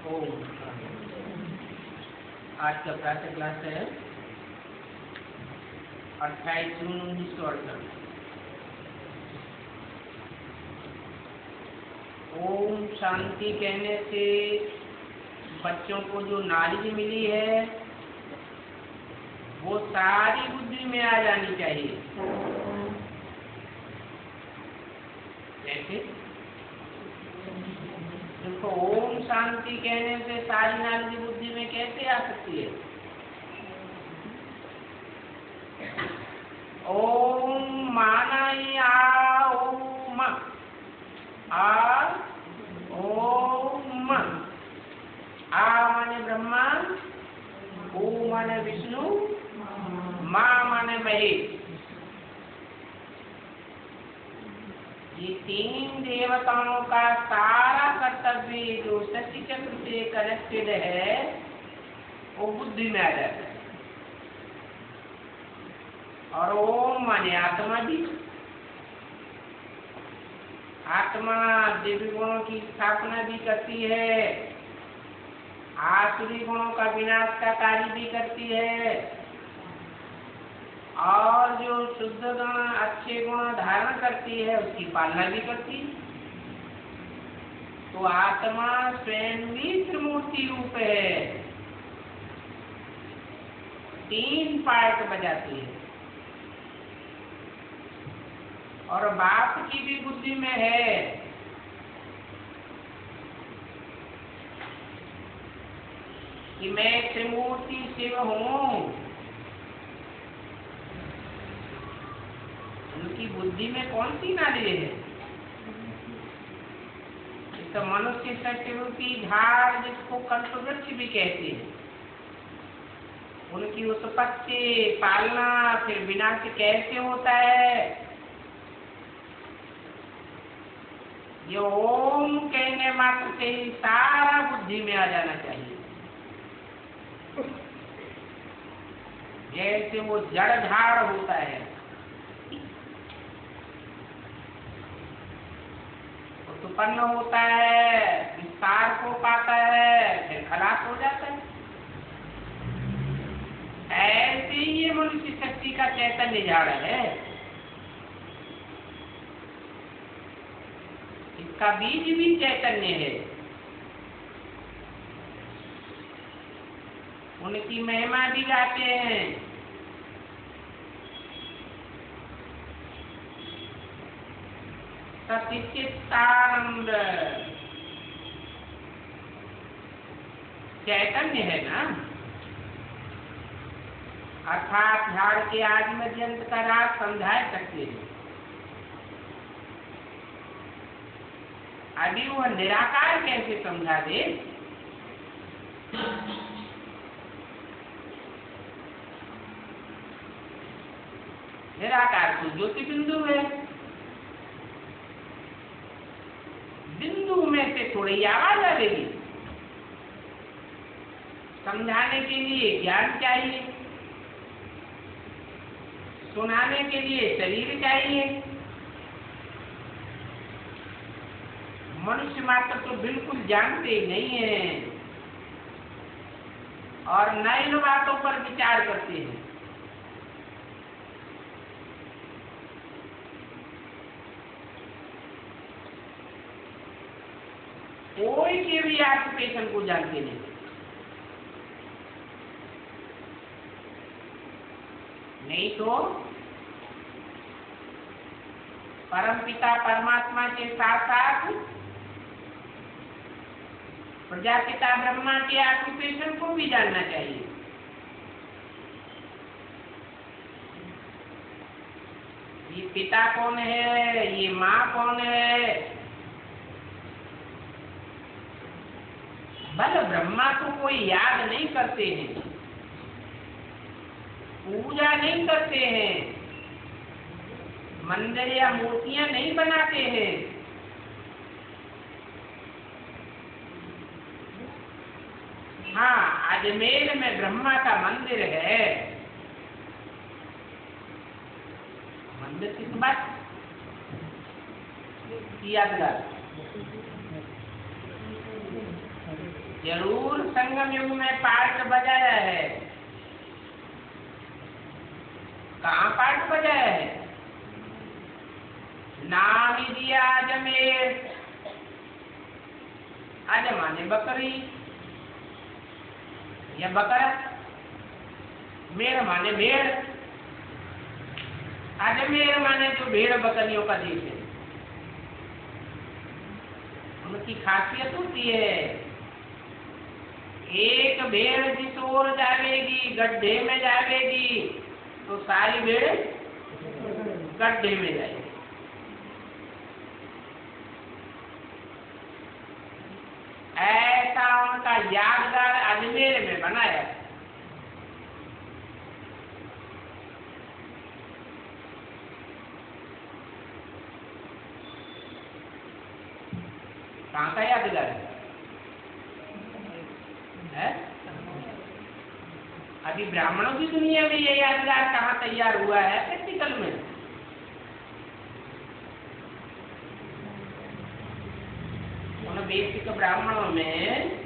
ओम। आज का प्रातः क्लास है 28 जून 1968। ओम शांति कहने से बच्चों को जो नॉलेज मिली है वो सारी बुद्धि में आ जानी चाहिए। कैसे? देखो, ओम शांति कहने से सारी नॉलेज बुद्धि में कैसे आ सकती है? ओम माना ही आ ओम आ ओम। आ माने ब्रह्मा, ओ माने विष्णु, माँ माने महेश। ये तीन देवताओं का सारा कर्तव्य जो शक्ति चक्र से कनेक्टेड है वो बुद्धि में आ जाता है। और ओम माने आत्मा भी। आत्मा दिव्य गुणों की स्थापना भी करती है, आसुरी गुणों का विनाश का कार्य भी करती है, और जो शुद्ध गुण अच्छे गुण धारण करती है उसकी पालना भी करती है। तो आत्मा स्वयं भी त्रिमूर्ति रूप है, तीन पार्ट बजाती है। और बाप की भी बुद्धि में है कि मैं त्रिमूर्ति शिव हूँ। उनकी बुद्धि में कौन सी नॉलेज है? तो मनुष्य सत्य की झाड़ जिसको कल्पवृक्ष भी कहते हैं, उनकी उत्पत्ति, पालना, फिर विनाश कैसे होता है, ये ओम कहने मात्र से ही सारा बुद्धि में आ जाना चाहिए। जैसे वो जड़ झाड़ होता है, उत्पन्न होता है, विस्तार को पाता है, फिर खलास हो जाता है। ऐसे ही ये मनुष्य शक्ति का चैतन्य झाड़ है। इसका बीज भी चैतन्य है। उनकी महिमा भी गाते हैं। सच्चिदानंद चैतन्य है ना, अर्थात झाड़ के आदि मध्यंत का राज समझा सकते हैं। अभी वह निराकार कैसे समझा दे? निराकार तो ज्योति बिंदु है। बिंदु में से थोड़ी आवाज आएगी। समझाने के लिए ज्ञान चाहिए, सुनाने के लिए शरीर चाहिए। मनुष्य मात्र तो बिल्कुल जानते ही नहीं है और नए इन बातों पर विचार करते हैं। कोई के भी ऑक्यूपेशन को जानते नहीं। नहीं तो परमपिता परमात्मा के साथ साथ प्रजापिता ब्रह्मा के ऑक्यूपेशन को भी जानना चाहिए। ये पिता कौन है, ये माँ कौन है। भले ब्रह्मा को कोई याद नहीं करते हैं, पूजा नहीं करते हैं, मंदिर या मूर्तियां नहीं बनाते हैं, हाँ अजमेर में ब्रह्मा का मंदिर है। मंदिर किस बात यादगार? जरूर संगम युग में पार्ट बजाया है। कहाँ पार्ट बजाया है? नाम ही दिया अजमेर। अज माने बकरी या बकरा, मेर माने भेड़। अजमेर माने जो भेड़ बकरियों का देश है। उनकी खासियत होती है, एक भेड़ जिस ओर जाएगी, गड्ढे में जाएगी, तो सारी भेड़ गड्ढे में जाएगी। ऐसा उनका यादगार अजमेर में बनाया। कहाँ का यादगार है? अभी ब्राह्मणों की दुनिया में ये यादगार कहाँ तैयार हुआ है प्रैक्टिकल में? उन बेसिक ब्राह्मणों में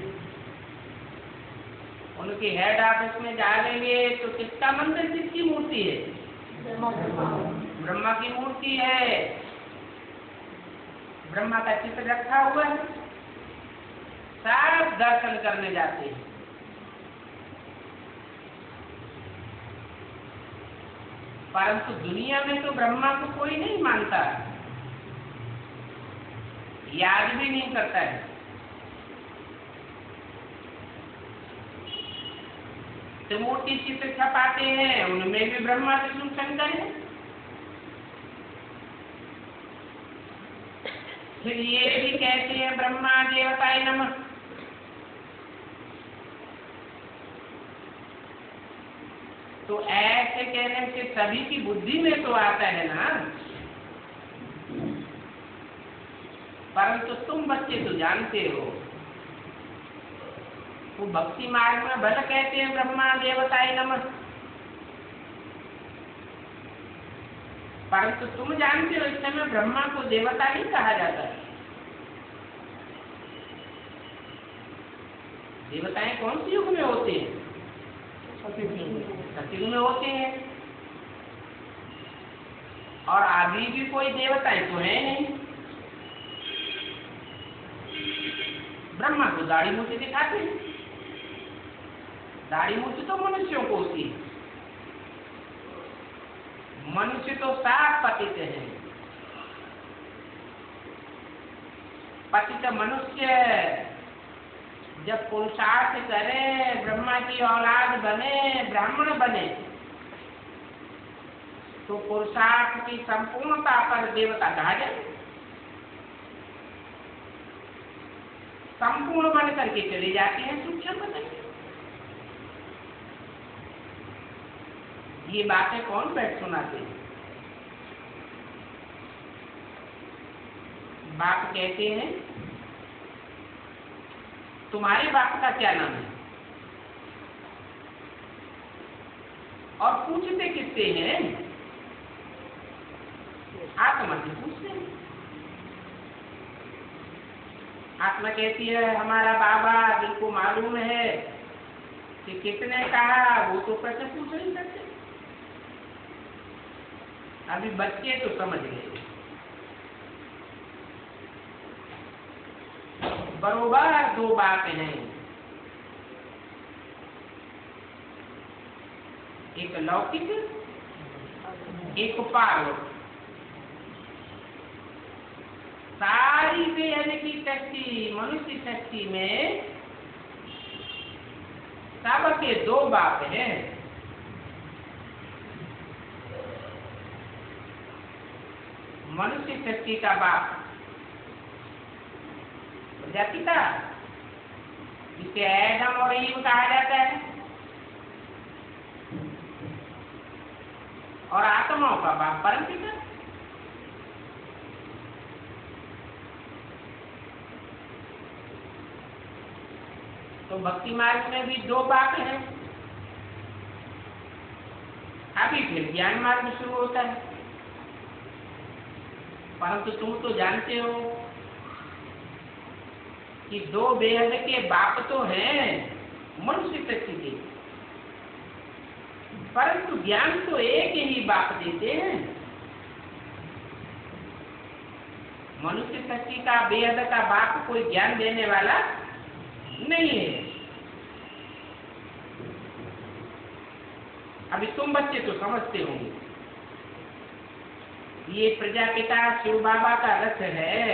उनके हेड ऑफिस में जाएंगे तो किसका मंदिर, किसकी मूर्ति है? ब्रह्मा की मूर्ति है। ब्रह्मा का चित्र रखा हुआ है। सब दर्शन करने जाते हैं। परंतु दुनिया में तो ब्रह्मा को कोई नहीं मानता, याद भी नहीं करता है। त्रिमूर्ति चित्र छपाते हैं, उनमें भी ब्रह्मा विष्णु शंकर है। फिर ये भी कहते हैं ब्रह्मा देवताय नमः। तो ऐसे कहने से सभी की बुद्धि में तो आता है ना, परंतु तुम बच्चे तो जानते हो, वो भक्ति मार्ग में भले कहते हैं ब्रह्मा देवताय नमः, परंतु तुम जानते हो इस समय ब्रह्मा को देवता नहीं कहा जाता है। देवताएं कौन सी युग में होते हैं? सतयुग में होते हैं। और अभी भी कोई देवताएं तो है नहीं। ब्रह्मा को दाढ़ी मूछें दिखाते हैं। दाढ़ी मूछें तो मनुष्यों को होती है। मनुष्य तो साफ पतित है। पतित मनुष्य जब पुरुषार्थ करे, ब्रह्मा की औलाद बने, ब्राह्मण बने, तो पुरुषार्थ की संपूर्णता पर देवता कहा जाए। संपूर्ण बन करके चले जाते हैं सूक्ष्म बन। ये बातें कौन बैठ सुनाते हैं? बाप कहते हैं तुम्हारे बाप का क्या नाम है? और पूछते किससे हैं? आत्मा से पूछते हैं। आत्मा कहती है हमारा बाबा जिनको मालूम है कि किसने कहा, वो तो प्रश्न पूछ नहीं सकते। अभी बच्चे तो समझ गए। बरोबर दो बातें हैं, एक लौकिक, एक पारलौकिक। सारी बेहद की शक्ति, मनुष्य शक्ति में सबके दो बाप हैं। मनुष्य शक्ति का बाप प्रजापिता, जिसे एडम और ईव कहा जाता है, और आत्माओं का बाप परमपिता। तो भक्ति मार्ग में भी दो बाप हैं। अभी फिर ज्ञान मार्ग शुरू होता है। परंतु तुम तो जानते हो कि दो बेहद के बाप तो हैं मनुष्य शक्ति के, परंतु ज्ञान तो एक ही बाप देते हैं। मनुष्य शक्ति का बेहद का बाप कोई ज्ञान देने वाला नहीं है। अभी तुम बच्चे तो समझते होंगे, ये प्रजापिता शिव बाबा का रथ है।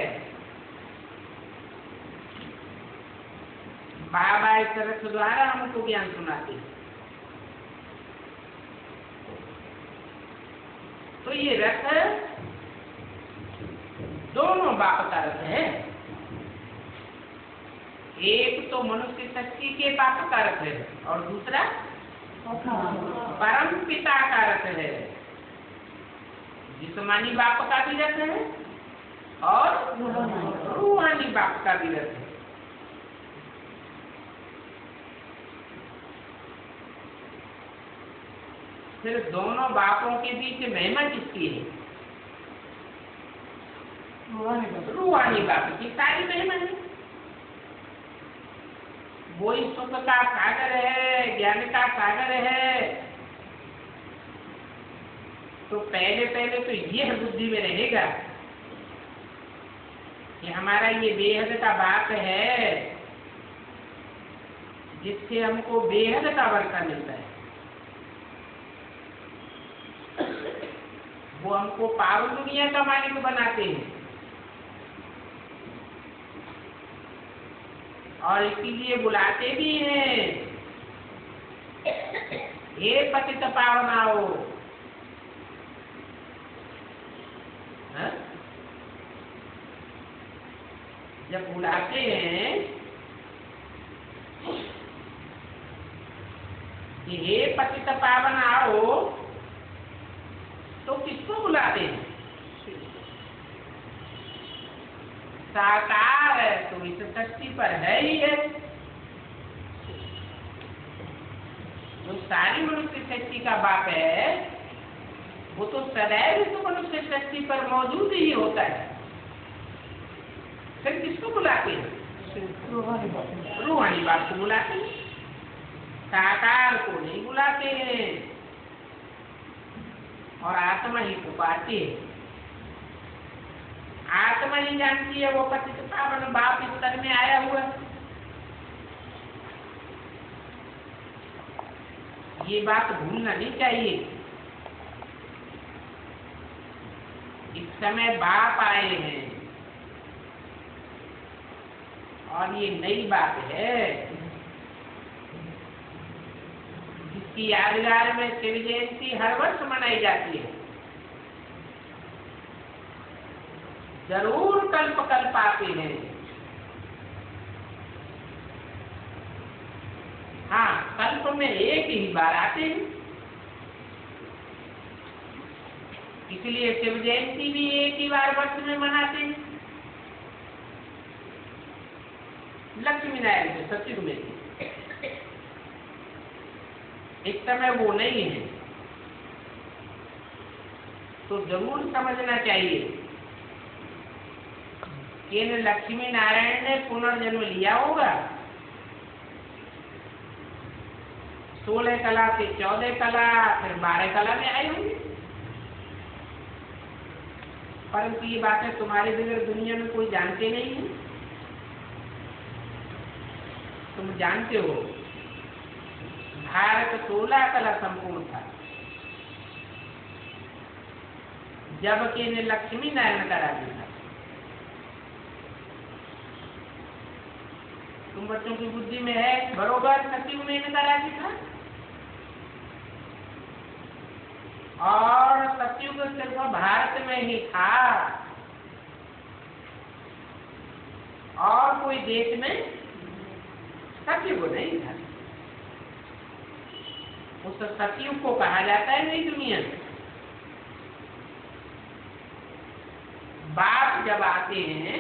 बाबा इस रथ द्वारा हमको ज्ञान सुनाते हैं। तो ये रथ दोनों बाप का रथ है। एक तो मनुष्य शक्ति के बाप का रथ है और दूसरा परम पिता का रथ है। जिस्मानी बाप का भी रथ है और रूहानी बाप का भी रथ है। फिर दोनों बापों के बीच महिमा किसकी है? रूहानी बाप की सारी महिमा है। वही सुख का सागर है, ज्ञान का सागर है। तो पहले पहले तो यह बुद्धि में रहेगा कि हमारा ये बेहद का बाप है, जिससे हमको बेहद का वर्षा मिलता है। वो हमको पावन दुनिया का मालिक बनाते हैं और इसीलिए बुलाते भी हैं, हे पतित पावनाओ। जब बुलाते हैं कि हे पतित पावन आओ, तो किसको बुलाते हैं? साकार है तो इस सृष्टि पर है ही है। जो सारी मनुष्य शक्ति का बाप है, वो तो सदैव इस मनुष्य शक्ति पर मौजूद ही होता है। फिर किसको बुलाते हैं? रूहानी बाप को बुलाते हैं, साकार को नहीं बुलाते हैं। और आत्मा ही पुकारती है। आत्मा ही जानती है वो पतित पावन बाप इस तन में आया हुआ। ये बात भूलना नहीं चाहिए। इस समय बाप आए हैं और ये नई बात है, जिसकी यादगार में शिव जयंती हर वर्ष मनाई जाती है। जरूर कल्प कल्प आते हैं। हाँ, कल्प में एक ही बार आते हैं। इसलिए शिव जयंती भी एक ही बार वर्ष में मनाते हैं। लक्ष्मी नारायण के सतयुग में थे, इस समय वो नहीं है। तो जरूर समझना चाहिए कि इन लक्ष्मी नारायण ने पुनर्जन्म लिया होगा। 16 कला से 14 कला, फिर 12 कला में आए होंगे। परंतु ये बातें तुम्हारे बगैर दुनिया में कोई जानते नहीं है। तुम जानते हो भारत 16 कला संपूर्ण था, जबकि इन्हें लक्ष्मी नारायण का राज्य था। तुम बच्चों की बुद्धि में है बरोबर सतयुग में इनका राज्य था। और सतयुग सिर्फ भारत में ही था और कोई देश में सतयुग नहीं था। उस सतयुग को कहा जाता है नई दुनिया। बाप जब आते हैं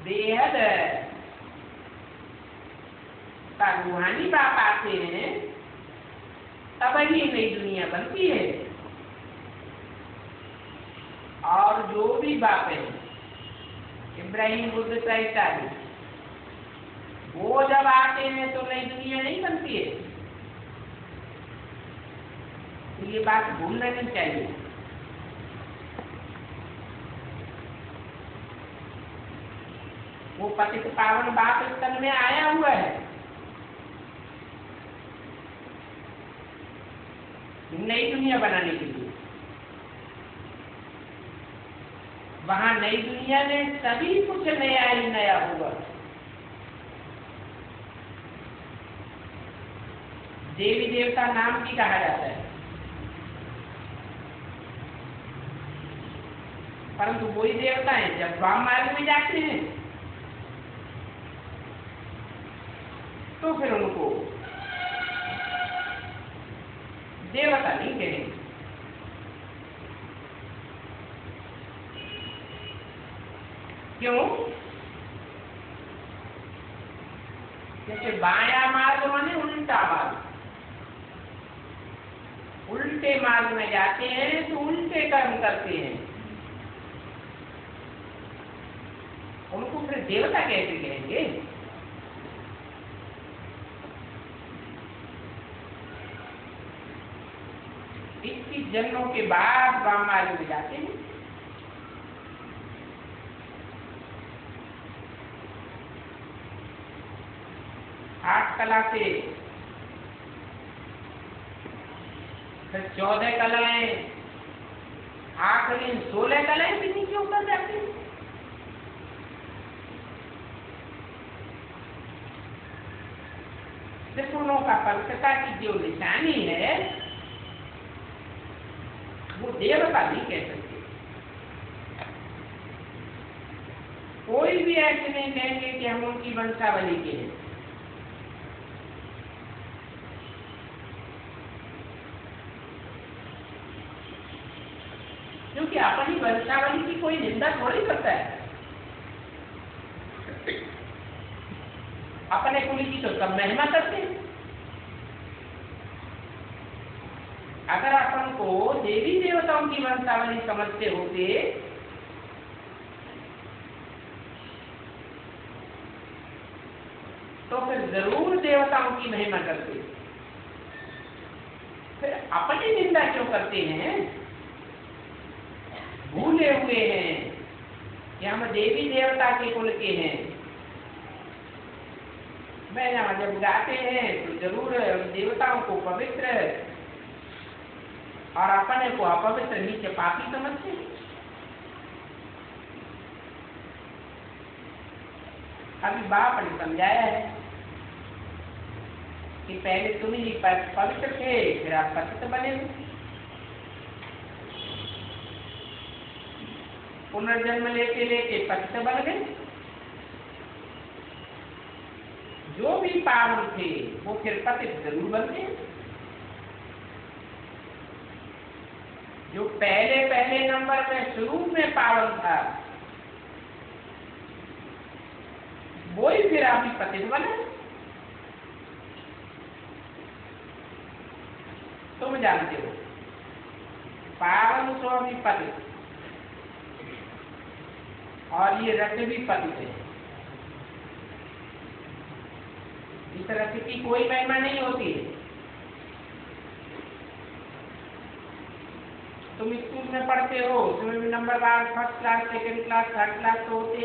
बेहद का रूहानी बाप आते हैं, तब ही नई दुनिया बनती है। और जो भी बाप है, इब्राहिम, बुद्ध, क्राइस्ट आदि, वो जब आते हैं तो नई दुनिया नहीं बनती है। तो ये बात भूलना नहीं चाहिए। वो पतित पावन बाप इस तन में आया हुआ है, नई दुनिया बनाने के लिए। वहां नई दुनिया में सभी कुछ नया ही नया होगा। देवी देवता नाम की कहा जाता है, परंतु वही देवता है जब वाम मार्ग में जाते हैं तो फिर उनको देवता नहीं कहेंगे। क्यों? जैसे बाया मार्ग माने उल्टा मार्ग, उल्टे मार्ग में जाते हैं तो उल्टे कर्म करते हैं, उनको फिर देवता कैसे कहेंगे? इसकी जन्मों के बाद वाम मार्ग में जाते हैं। आठ कला से फिर 14 कलाएं, आखिरी 16 कलाएं भी नीचे उतर जाती हैं। त्रिपुरों का पवित्रता की जो निशानी है वो देवता नहीं कह सकते। कोई भी ऐसे नहीं कहेंगे कि हम उनकी वंशावली के हैं। क्योंकि अपनी वंशावली की कोई निंदा थोड़ी करता है। अपने कुल की तो सब महिमा करते हैं। अगर अपन को देवी देवताओं की वंशावली समझते होते तो फिर जरूर देवताओं की महिमा करते। फिर अपनी निंदा क्यों करते हैं? भूले हुए हैं कि हम देवी देवता के कुल के हैं। मैंने जब गाते हैं तो जरूर देवताओं को पवित्र और अपने को अपवित्र नीचे पापी समझते हैं। अभी बाप ने समझाया है कि पहले तुम ही पवित्र थे, फिर आप पतित बने हो। पुनर्जन्म लेके लेके पतित बन गए। जो भी पावन थे वो फिर पतित जरूर बन गए। जो पहले नंबर में शुरू में पावन था वो ही फिर अभी पतित बने। तुम जानते हो पावन सो अभी पतित, और ये रथ भी पतित है। इस रथ की कोई महिमा नहीं होती है। तुम स्कूल में पढ़ते हो, उसमें भी नंबर बार first class, second class, third class तो होते।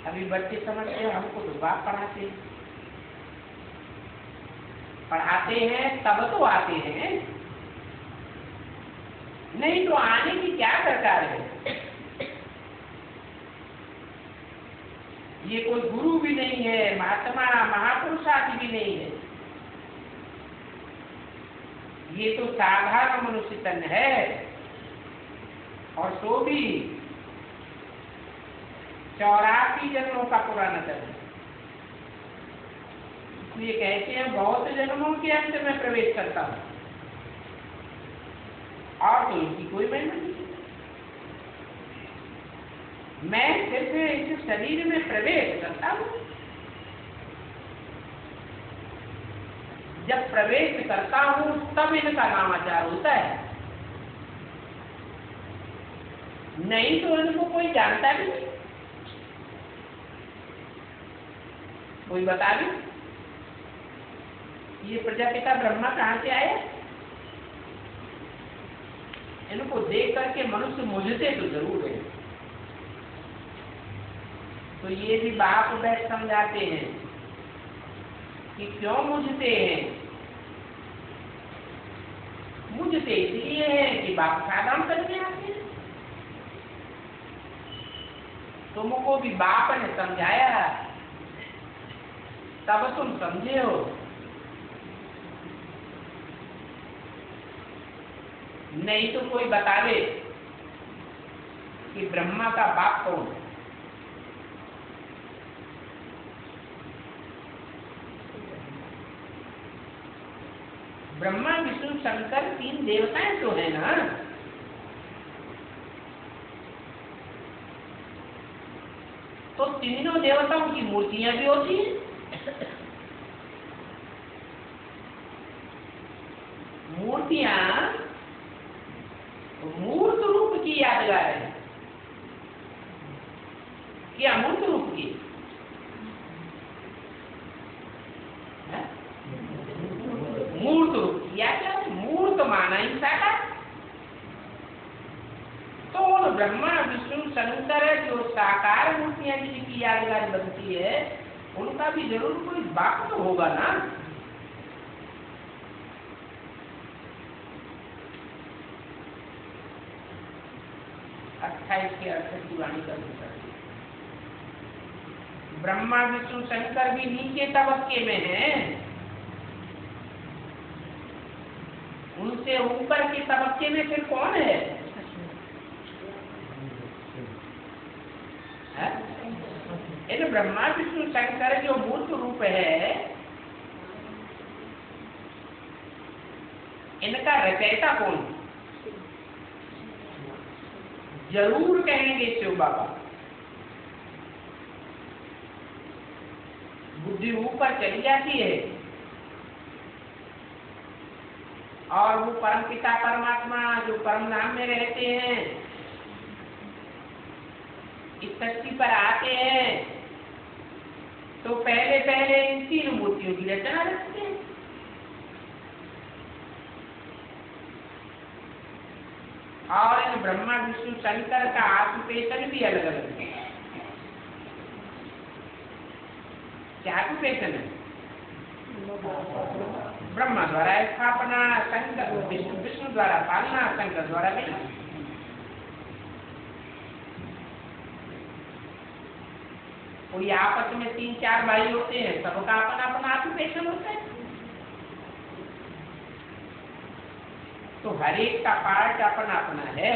अभी बच्चे समझते हैं हमको तो बाप पढ़ाते हैं तब तो आते हैं, नहीं तो आने की क्या दरकार है। ये कोई गुरु भी नहीं है, महात्मा महापुरुष आदि भी नहीं है। ये तो साधारण मनुष्य तन है, और सो भी 84 जन्मों का पुराना तन। इसलिए कहते हैं बहुत जन्मों के अंत में प्रवेश करता हूं, और तो इनकी कोई महिमा नहीं। मैं सिर्फ इस शरीर में प्रवेश करता हूं। जब प्रवेश करता हूं तब इनका नामाचार होता है। नहीं तो इनको कोई जानता भी नहीं, कोई बता भी। ये प्रजापिता ब्रह्मा कहाँ से आया? इनको देख करके मनुष्य मुझते तो जरूर है। तो ये भी बाप बैठ समझाते हैं कि क्यों मुझते हैं। मुझते इसलिए है कि बाप साधन करने आते हैं। तुमको भी बाप ने समझाया तब तुम समझे हो, नहीं तो कोई बतावे कि ब्रह्मा का बाप कौन है। ब्रह्मा विष्णु शंकर तीन देवताएं तो है ना। तो तीनों देवताओं की मूर्तियां भी होती हैं। मूर्तियां मूर्त रूप की यादगार है। क्या मूर्त रूप की? मूर्त रूप की या क्या? मूर्त माना ही साकार। तो उन ब्रह्मा विष्णु शंकर जो साकार मूर्तियां जिनकी यादगार बनती है, उनका भी जरूर कोई बाप तो होगा ना। के अर्थ की वाणी कर ब्रह्मा विष्णु शंकर भी नीचे तबक्के में हैं, उनसे ऊपर के तबक्के में फिर कौन है? इन ब्रह्मा विष्णु शंकर जो मूर्त रूप है, इनका रचयिता कौन? जरूर कहेंगे शिव बाबा। बुद्धि ऊपर चली जाती है और वो परम पिता परमात्मा जो परम धाम में रहते हैं, इस धरती पर आते हैं तो पहले पहले इन तीन मूर्तियों की रचना रखते हैं। और इन ब्रह्मा विष्णु शंकर का आत्मपेशन भी अलग अलग है। क्या आत्मपेशन है? ब्रह्मा द्वारा स्थापना, शंकर विष्णु द्वारा पालना, शंकर द्वारा मिलना। कोई आपस में 3-4 भाई होते हैं, सबका अपना अपना आत्मपेशन होता है। तो हर एक का पार्ट अपना अपना है।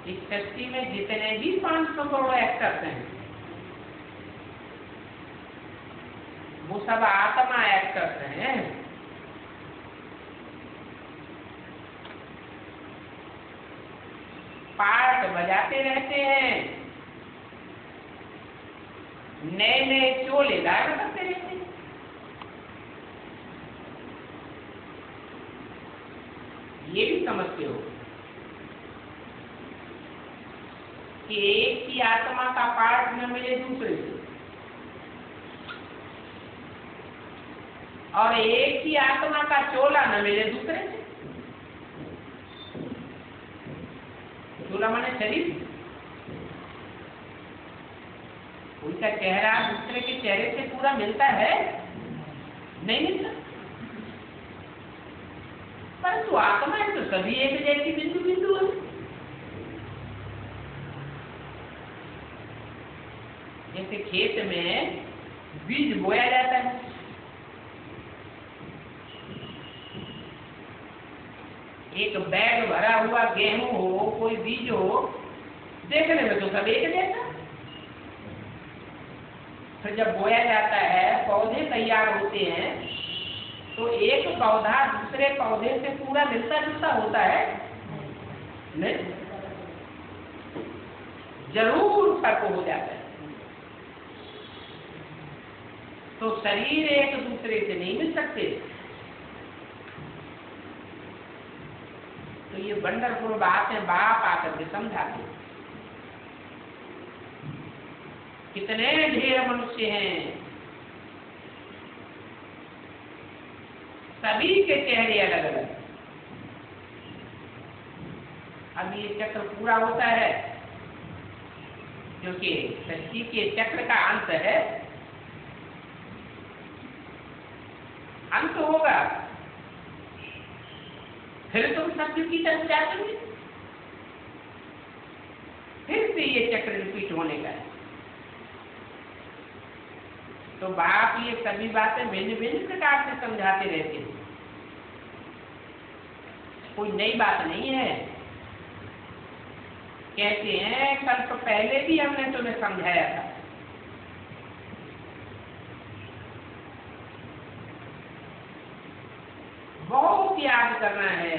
इस सृष्टि में जितने भी 500 करोड़ एक्टर्स हैं, वो सब आत्मा एक्टर्स हैं। पार्ट बजाते रहते हैं, नए नए चोले गायब करते रहते हैं। ये भी समझते हो कि एक ही आत्मा का पार्ट न मिले दूसरे से, और एक ही आत्मा का चोला न मिले दूसरे से। चोला माने शरीर। कोई का चेहरा दूसरे के चेहरे से पूरा मिलता है? नहीं मिलता। परंतु आत्मा है तो सभी एक जैसी बिंदु बिंदु है। जैसे खेत में बीज बोया जाता है, एक बैग भरा हुआ गेहूं हो, कोई बीज हो, देखने में तो सब एक जैसा। फिर जब बोया जाता है, पौधे तैयार होते हैं, तो एक पौधा दूसरे पौधे से पूरा मिलता जुलता होता है? नहीं, जरूर फर्क हो जाता है। तो शरीर एक दूसरे से नहीं मिल सकते। तो ये वंडरफुल बात है, बाप आकर के समझाते। कितने ढेर मनुष्य हैं, सभी के चेहरे अलग अलग। अब ये चक्र पूरा होता है क्योंकि सृष्टि के चक्र का अंत है, अंत होगा, फिर तुम सत्य की तरफ जाओगे, फिर से ये चक्र रिपीट होने का है। तो बाप ये सभी बातें भिन्न भिन्न प्रकार से समझाते रहते हैं, कोई नई बात नहीं है। कहते हैं कल तो पहले भी हमने तुम्हें समझाया था। बहुत याद करना है,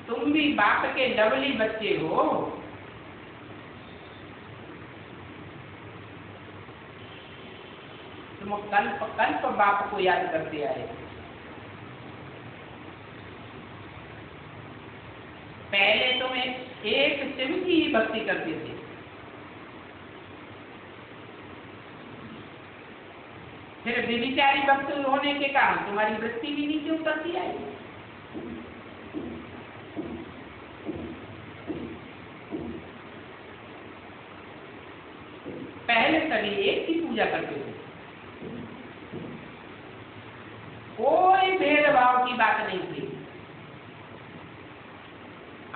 तुम भी बाप के डबली बच्चे हो। तुम कल्प कल्प बाप को याद करते आए। पहले तुम एक शिव की ही भक्ति करते थे, फिर व्यभिचारी भक्त होने के कारण तुम्हारी वृत्ति भी नीचे उतरती आई। पहले सभी एक की पूजा करते थे, कोई भेदभाव की बात नहीं थी।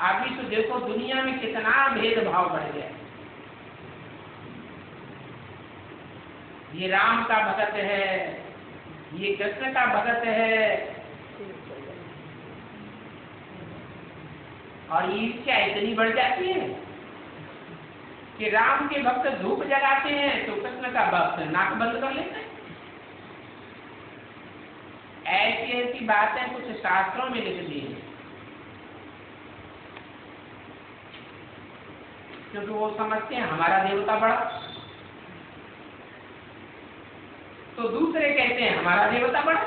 अभी तो देखो दुनिया में कितना भेदभाव बढ़ गया। ये राम का भगत है, ये कृष्ण का भगत है, और ईर्ष्या इतनी बढ़ जाती है कि राम के भक्त धूप जगाते हैं तो कृष्ण का भक्त नाक बंद कर लेते हैं। ऐसी ऐसी बातें कुछ शास्त्रों में लिख दी है, क्योंकि वो समझते हैं हमारा देवता बड़ा, तो दूसरे कहते हैं हमारा देवता बड़ा।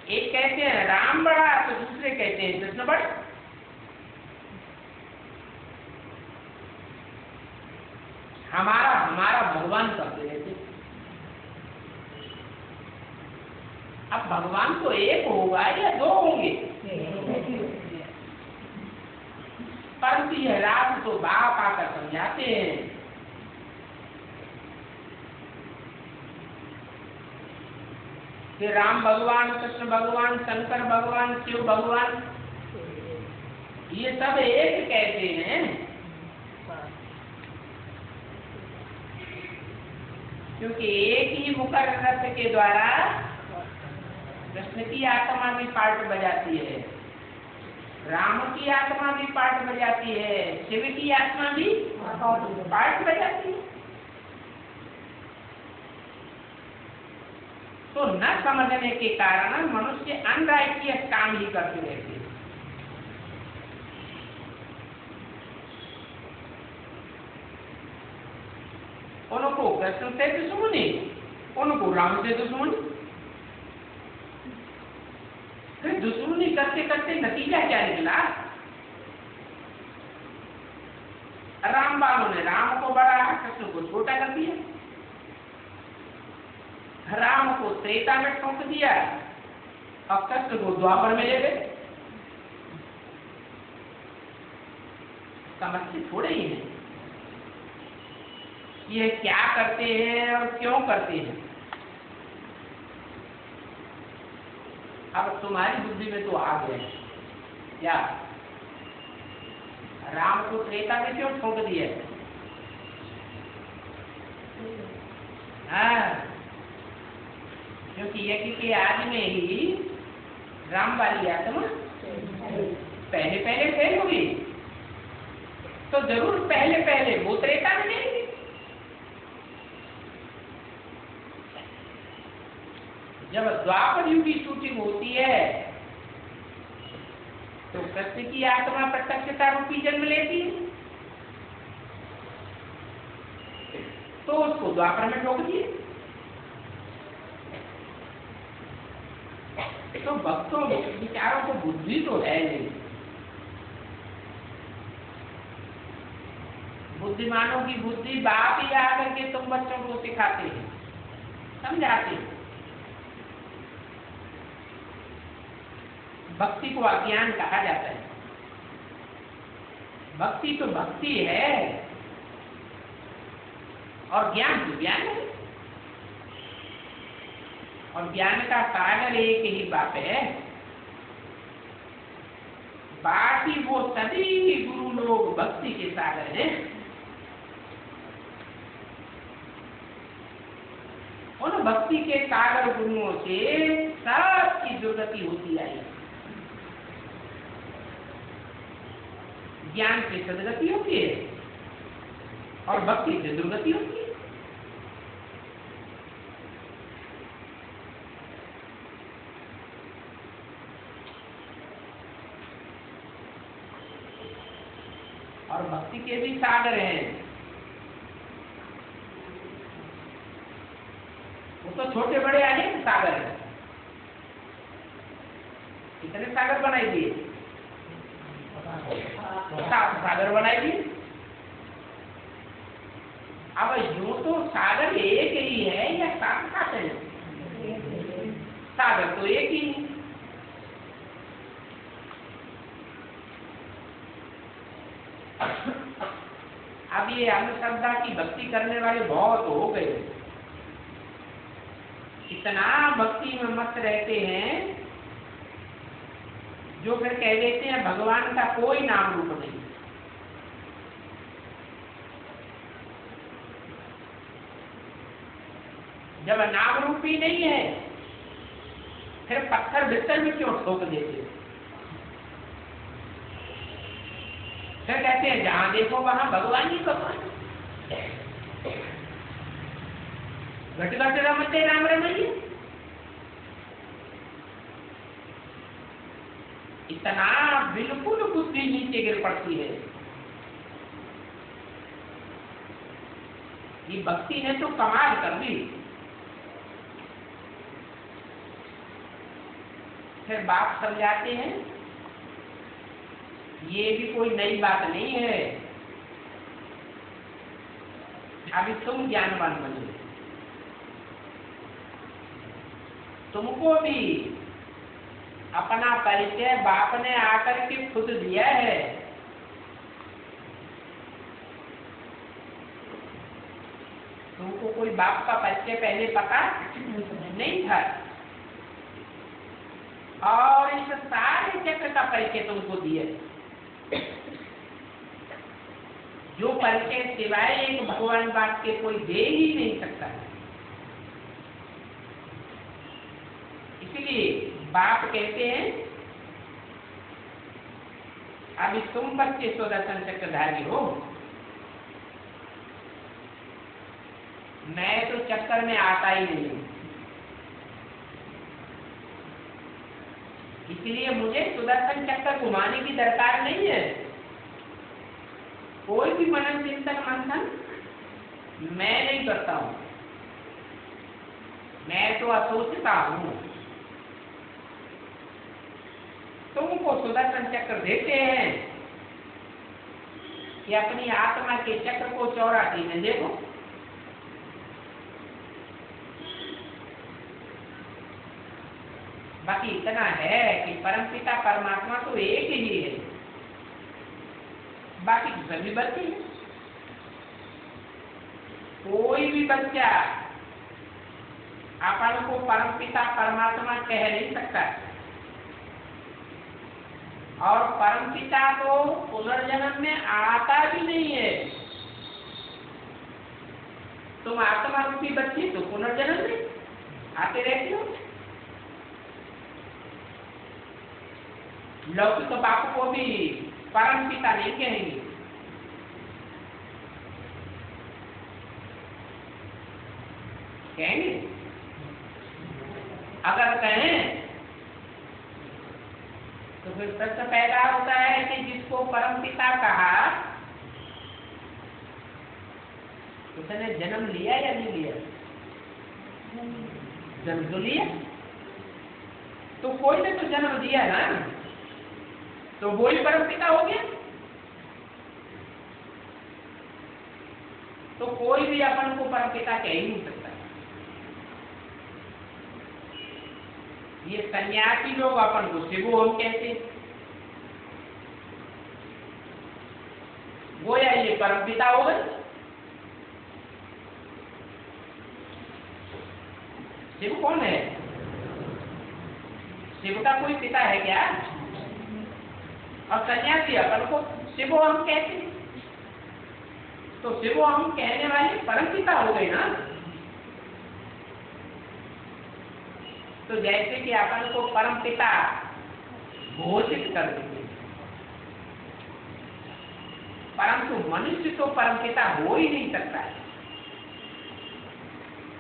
एक कहते हैं राम बड़ा तो दूसरे कहते हैं कृष्ण बड़ा। हमारा हमारा भगवान करते रहते। अब भगवान तो एक होगा या दो होंगे, परंतु यह रात तो बाप आकर समझाते हैं। कि राम भगवान, कृष्ण भगवान, शंकर भगवान, शिव भगवान, ये सब एक कहते हैं, क्योंकि एक ही मुकर रथ के द्वारा कृष्ण की आत्मा भी पार्ट बजाती है, राम की आत्मा भी पार्ट बजाती है, शिव की आत्मा भी पार्ट बजाती है। तो न समझने के कारण मनुष्य अनराइटियस काम ही करते रहते हैं। उनको कृष्ण से दुश्मनी, उनको राम से दुश्मनी, फिर दुश्मनी करते करते नतीजा क्या निकला? राम वालों ने राम को बड़ा, कृष्ण को छोटा कर दिया, राम को त्रेता में ठोक दिया और कृष्ण को द्वापर में ले गए। समझते थोड़े ही हैं ये क्या करते हैं और क्यों करते हैं। अब तुम्हारी बुद्धि में तो आ गए क्या? राम को त्रेता में क्यों ठोक दिया? हाँ, क्योंकि यज्ञ के आदि में ही राम वाली आत्मा पहले पहले फेल होगी, तो जरूर पहले पहले वो त्रेता में जाएगी। जब द्वापर युग की शूटिंग होती है तो कृष्ण की आत्मा प्रत्यक्षता रूपी जन्म लेती है, तो उसको द्वापर में ठोक दिए। तो भक्तों विचारों को बुद्धि तो है नहीं। बुद्धिमानों की बुद्धि बाप ही आकर के तुम बच्चों को सिखाते हैं, समझाते हैं। भक्ति को अज्ञान कहा जाता है। भक्ति तो भक्ति है और ज्ञान तो ज्ञान है, और ज्ञान का सागर एक ही बात है। बाकी वो सभी गुरु लोग भक्ति के सागर हैं। उन भक्ति के सागर गुरुओं से सबकी दुर्गति होती आई। ज्ञान से सदगति होती है और भक्ति से दुर्गति होती है। और भक्ति के भी सागर हैं। वो तो छोटे बड़े अनेक सागर हैं। कितने सागर बनाई दिए? 7 सागर बनाई दिए। अब यूं तो सागर एक ही है या 7 सागर है? सागर तो एक ही है। अब ये अंधश्रद्धा की भक्ति करने वाले बहुत हो गए, इतना भक्ति में मस्त रहते हैं जो फिर कह देते हैं भगवान का कोई नाम रूप नहीं। जब नाम रूप ही नहीं है फिर पत्थर बिस्तर में क्यों ठोक देते? फिर कहते हैं जहां देखो वहां भगवान ही भगवान। घट घट रमते राम रमैया। इतना बिल्कुल बुद्धि नीचे गिर पड़ती है। ये भक्ति ने तो कमाल कर दी। फिर बाप समझाते हैं ये भी कोई नई बात नहीं है, अभी तुम ज्ञानवान बनो, तुमको भी अपना परिचय बाप ने आकर के खुद दिया है। तुमको कोई बाप का परिचय पहले पता नहीं था, और इस सारे चक्र का परिचय तुमको दिया। जो परिचय सिवाय एक भगवान बाप के कोई दे ही नहीं सकता। इसलिए बाप कहते हैं अभी तुम बच्चे सुदर्शन चक्रधारी हो, मैं तो चक्कर में आता ही नहीं हूं, इसलिए मुझे सुदर्शन चक्कर घुमाने की दरकार नहीं है। कोई भी मनन चिंतन मंथन मैं नहीं करता हूं, मैं तो असोचता हूं। तुमको सुदर्शन चक्र देते हैं कि अपनी आत्मा के चक्र को चौरासी में देखो। बाकी इतना है कि परमपिता परमात्मा तो एक ही है, बाकी सभी बच्चे हैं। कोई भी बच्चा अपन को परमपिता परमात्मा कह नहीं सकता, और परमपिता तो पुनर्जन्म में आता भी नहीं है। तुम आत्मा रूपी बच्चे तो पुनर्जन्म में आते रहते हो। लौकिक बाप को भी परम पिता नहीं कहेंगे, कहेंगे? अगर कहें तो फिर प्रश्न पैदा होता है कि जिसको परम पिता कहा उसने जन्म लिया या नहीं लिया? जन्म तो लिया। तो कोई ने तो जन्म दिया ना, तो वो ही परम पिता हो गया। तो कोई भी अपन को परम पिता कह ही नहीं सकता। ये सन्यासी लोग अपन को शिव ओम कहते, वो या ये परम पिता हो गए। शिव कौन है? शिव का कोई पिता है क्या? और सन्यासी अपन को शिव ओम कहते, तो शिव ओम कहने वाले परम पिता हो गए ना। तो जैसे कि अपन को परम पिता घोषित कर देंगे, परंतु मनुष्य तो परम पिता हो ही नहीं सकता है।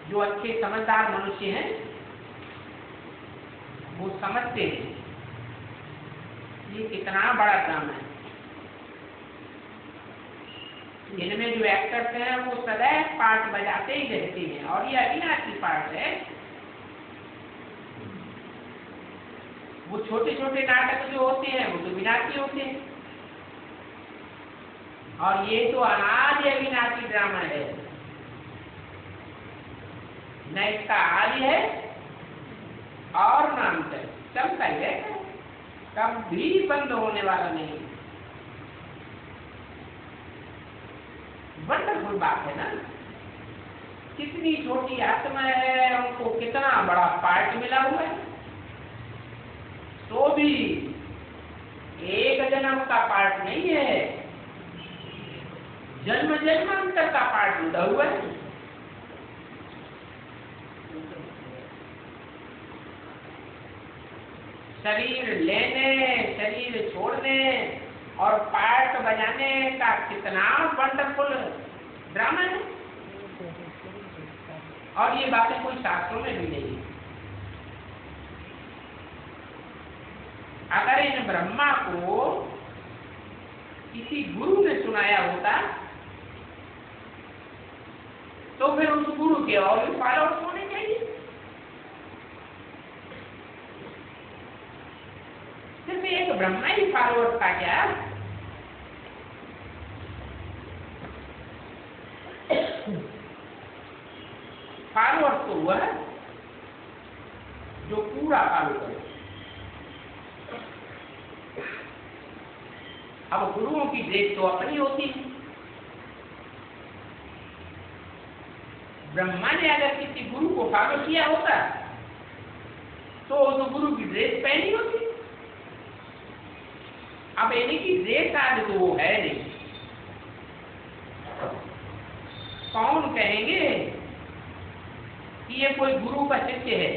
जो अच्छे समझदार मनुष्य हैं वो समझते हैं ये कितना बड़ा काम है। इनमें जो एक्टर्स हैं वो सदैव पार्ट बजाते ही रहते हैं, और ये अविनाशी पार्ट है। वो छोटे छोटे नाटक जो होते हैं वो तो विनाशी होते हैं, और ये तो अनादि अविनाशी ड्रामा है। न इसका आदि है और न अंत है, चलता ही रहेगा, कभी बंद होने वाला नहीं। वंडरफुल बात है ना। कितनी छोटी आत्मा है, उनको कितना बड़ा पार्ट मिला हुआ है, तो भी एक जन्म का पार्ट नहीं है, जन्म जन्मांतर का पार्ट जुड़ा हुआ है। शरीर लेने, शरीर छोड़ने और पार्ट बजाने का कितना वंडरफुल ड्रामा है। और ये बातें कोई शास्त्रों में भी नहीं है। अगर इन ब्रह्मा को किसी गुरु ने सुनाया होता तो फिर उस गुरु के और भी फॉलोअर्स होने चाहिए। सिर्फ एक ब्रह्मा ही फॉलोअर्स था क्या? फॉलोअर्स तो हुआ है जो पूरा फॉलो करे। अब गुरुओं की ड्रेस तो अपनी होती है। ब्रह्मा ने अगर किसी गुरु को फॉलो किया होता तो उस गुरु की ड्रेस पहनी होती। अब इन्हीं की ड्रेस आज तो वो है नहीं। कौन कहेंगे कि ये कोई गुरु का शिष्य है?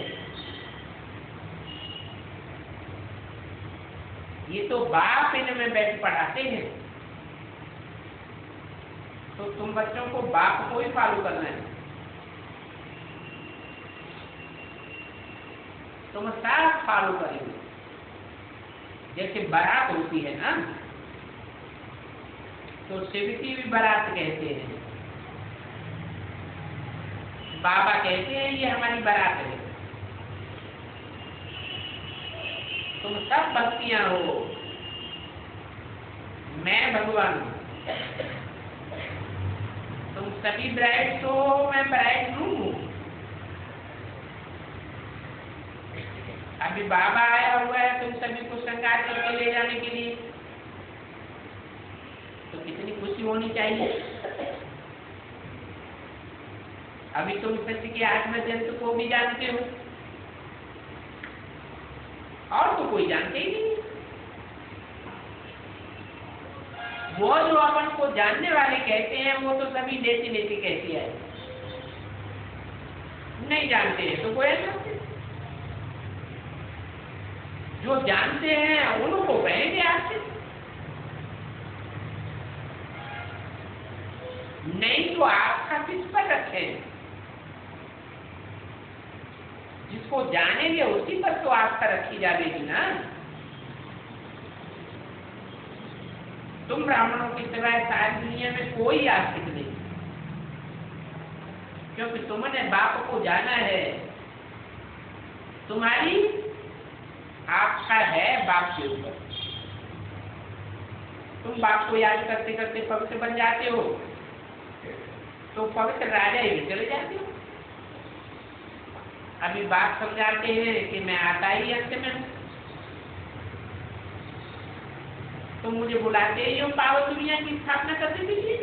ये तो बाप इनमें बैठ पढ़ाते हैं। तो तुम बच्चों को बाप को ही फॉलो करना है। तुम साफ फॉलो करेंगे। जैसे बारात होती है ना, तो शिव की भी बारात कहते हैं। बाबा कहते हैं ये हमारी बारात है। तुम सब भक्तियां हो, मैं भगवान हूं। तुम सभी ब्राइड्स हो, मैं ब्राइड हूं। अभी बाबा आया हुआ है तुम सभी को श्रृंगार करके ले जाने के लिए, तो कितनी खुशी होनी चाहिए। अभी तुम सत्य के आत्म जंतु को भी जानते हो, और तो कोई जानते ही नहीं। वो जो अपन को जानने वाले कहते हैं वो तो सभी लेते लेते कहती है, नहीं जानते हैं तो कोई जानते। जो जानते हैं उनको कहेंगे आपसे, नहीं तो आपका किस पर रखें? जिसको जानेंगे उसी पर तो आपका रखी जाएगी ना। तुम ब्राह्मणों की सिवाय सारी दुनिया में कोई आस्तिक नहीं, क्योंकि तुमने बाप को जाना है। तुम्हारी आपका है बाप के ऊपर। तुम बाप को याद करते करते पवित्र बन जाते हो, तो पवित्र राजा ही चले जाते हो। अभी बाप समझाते हैं कि मैं आता ही अंत में हूं, तुम मुझे बुलाते ही हो पावन दुनिया की स्थापना करने के लिए,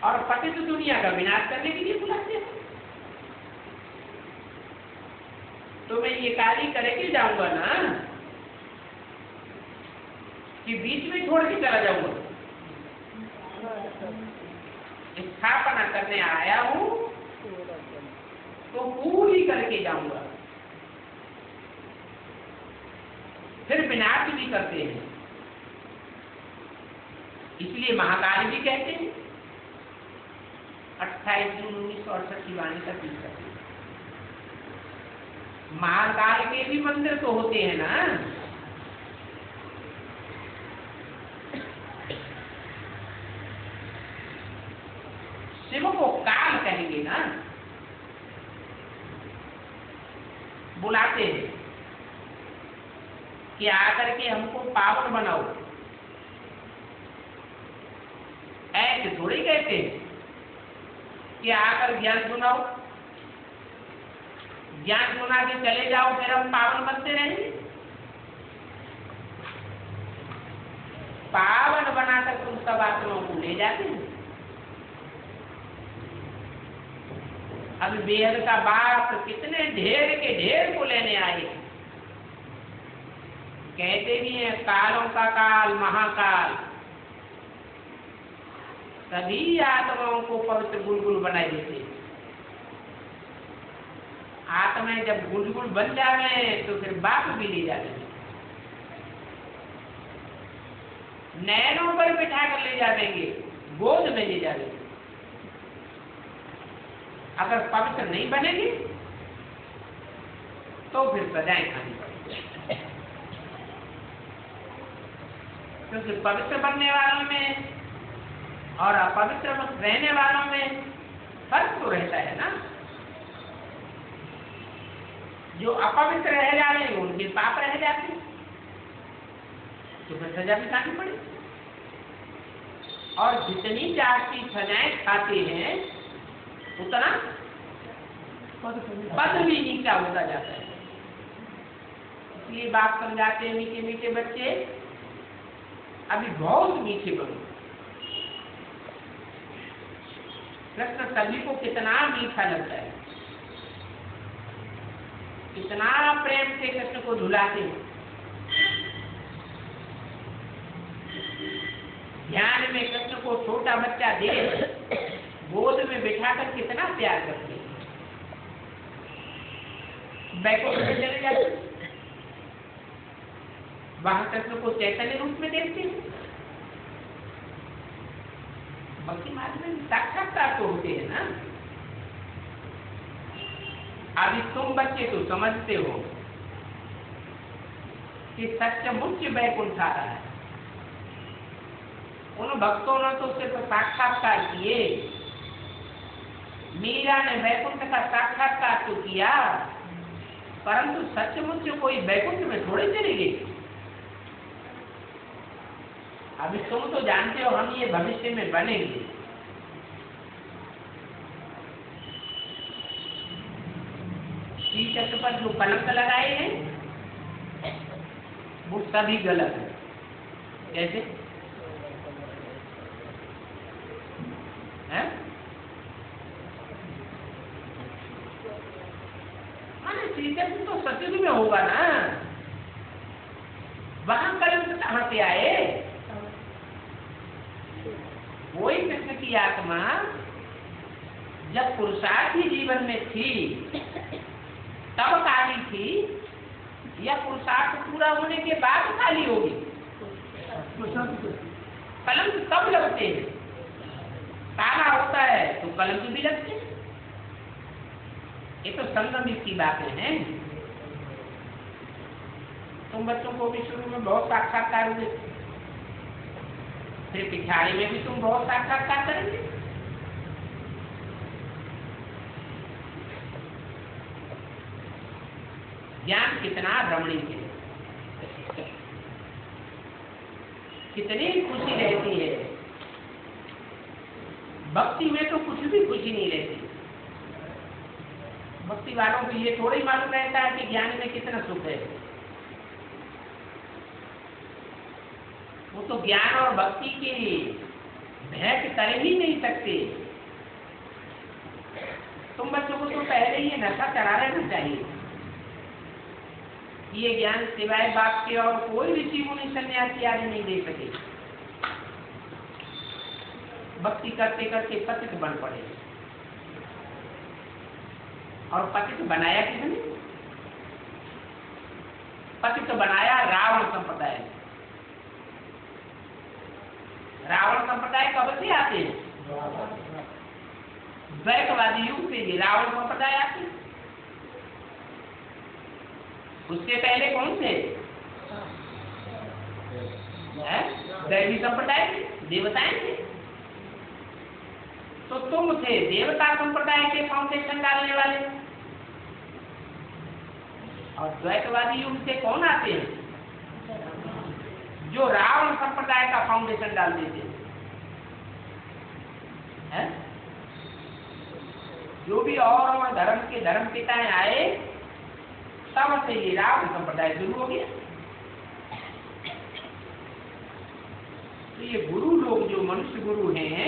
और पतित दुनिया का विनाश करने के लिए बुलाते हो। तो मैं ये कार्य करके जाऊंगा ना कि बीच में छोड़ के चला जाऊंगा? स्थापना करने आया हूं तो पूरी करके जाऊंगा। फिर विनाश भी करते हैं, इसलिए महाकाल भी कहते हैं 28 जून 1968 की वाणी का पीछा। महाकाल के भी मंदिर तो होते हैं ना। शिव को काल कहेंगे ना, बुलाते हैं कि आकर के हमको पावन बनाओ। ऐसे थोड़ी कहते हैं कि आकर ज्ञान सुनाओ, ज्ञान सुना के चले जाओ फिर हम पावन बनते रहेंगे। पावन बनाकर तुम सब आत्माओं को ले जाते हैं। अभी बेहद का बाप कितने ढेर के ढेर को लेने आए। कहते भी हैं कालों का काल महाकाल, सभी आत्माओं को पवित्र गुलगुल बनाए देते। आत्माएं जब गुलगुल बन जावे तो फिर बाप भी ले जाते, नैनों पर बिठा कर ले जाएंगे, गोद में ले जाएंगे। अगर पवित्र नहीं बनेगी तो फिर सजाएं खानी पड़ेगी। क्योंकि पवित्र बनने वालों में और अपवित्र रहने वालों में फर्क तो रहता है ना। जो अपवित्र रह जाते हैं उनके पाप रह जाते हैं, तो फिर सजा भी खानी पड़ेगी। और जितनी जाति सजाएं खाते हैं उतना पद भी नीचा होता जाता है। इसलिए बाप समझाते हैं मीठे मीठे बच्चे अभी बहुत मीठे बनो। कृष्ण सभी को कितना मीठा लगता है, कितना प्रेम से कृष्ण को झुलाते हैं। ध्यान में कृष्ण को छोटा बच्चा दे गोद में बिठाकर कितना प्यार करते हैं। बैकुंठ में चले जाते, वहां कृष्ण को चैतन्य रूप में देखते हैं। भक्ति मार्ग में साक्षात्कार तो होते हैं ना। अभी तुम बच्चे तो समझते हो कि सचमुच बैकुंठ आ रहा है। उन भक्तों ने तो सिर्फ साक्षात्कार किए, मीरा ने वैकुंठ का साक्षात्कार तो किया, परंतु सचमुच कोई वैकुंठ में थोड़े चले गए। अभी तुम तो जानते हो हम ये भविष्य में बनेंगे। टीचर पर जो कलंक लगाए हैं वो सभी गलत है। कैसे है? टीचर तो सत्युग में होगा ना, वहां कलंक कहां से आए? वही कृष्ण की आत्मा जब पुरुषार्थी जीवन में थी तब काली थी, या पुरुषार्थ पूरा होने के बाद खाली होगी? कलंक कब लगते हैं? काला होता है तो कलंक भी लगते हैं। ये तो संगमित की बातें हैं। तुम बच्चों को भी शुरू में बहुत साक्षात्कार हुए, फिर पिछाड़ी में भी तुम बहुत साक्षात्कार करेंगे। ज्ञान कितना रमणीक है, कितनी खुशी रहती है। भक्ति में तो कुछ भी खुशी नहीं रहती। भक्ति वालों को ये थोड़ा ही मालूम रहता है कि ज्ञान में कितना सुख है। वो तो ज्ञान और भक्ति की भेंट कर ही नहीं सकते। तुम बच्चों को तो पहले ये नशा चढ़ा रहना चाहिए। ये ज्ञान सिवाय बाप के और कोई ऋषि मुनि सन्यासी आदि नहीं दे सके। भक्ति करते करते पतित बन पड़े। और पतित बनाया किसने? पतित बनाया रावण संप्रदाय। रावण संप्रदाय कब से आते हैं? द्वैतवादी युग से ये रावण संप्रदाय आते। उसके पहले कौन थे? दैवी संप्रदाय, देवताएं थे। तो तुम थे देवता संप्रदाय के फाउंडेशन डालने वाले। और द्वैतवादी युग से कौन आते हैं? जो रावण संप्रदाय का फाउंडेशन डाल देते हैं। जो भी और धर्म के धर्म पिताएं आए, तब से ये रावण संप्रदाय शुरू हो गया। तो ये गुरु लोग, जो मनुष्य गुरु हैं,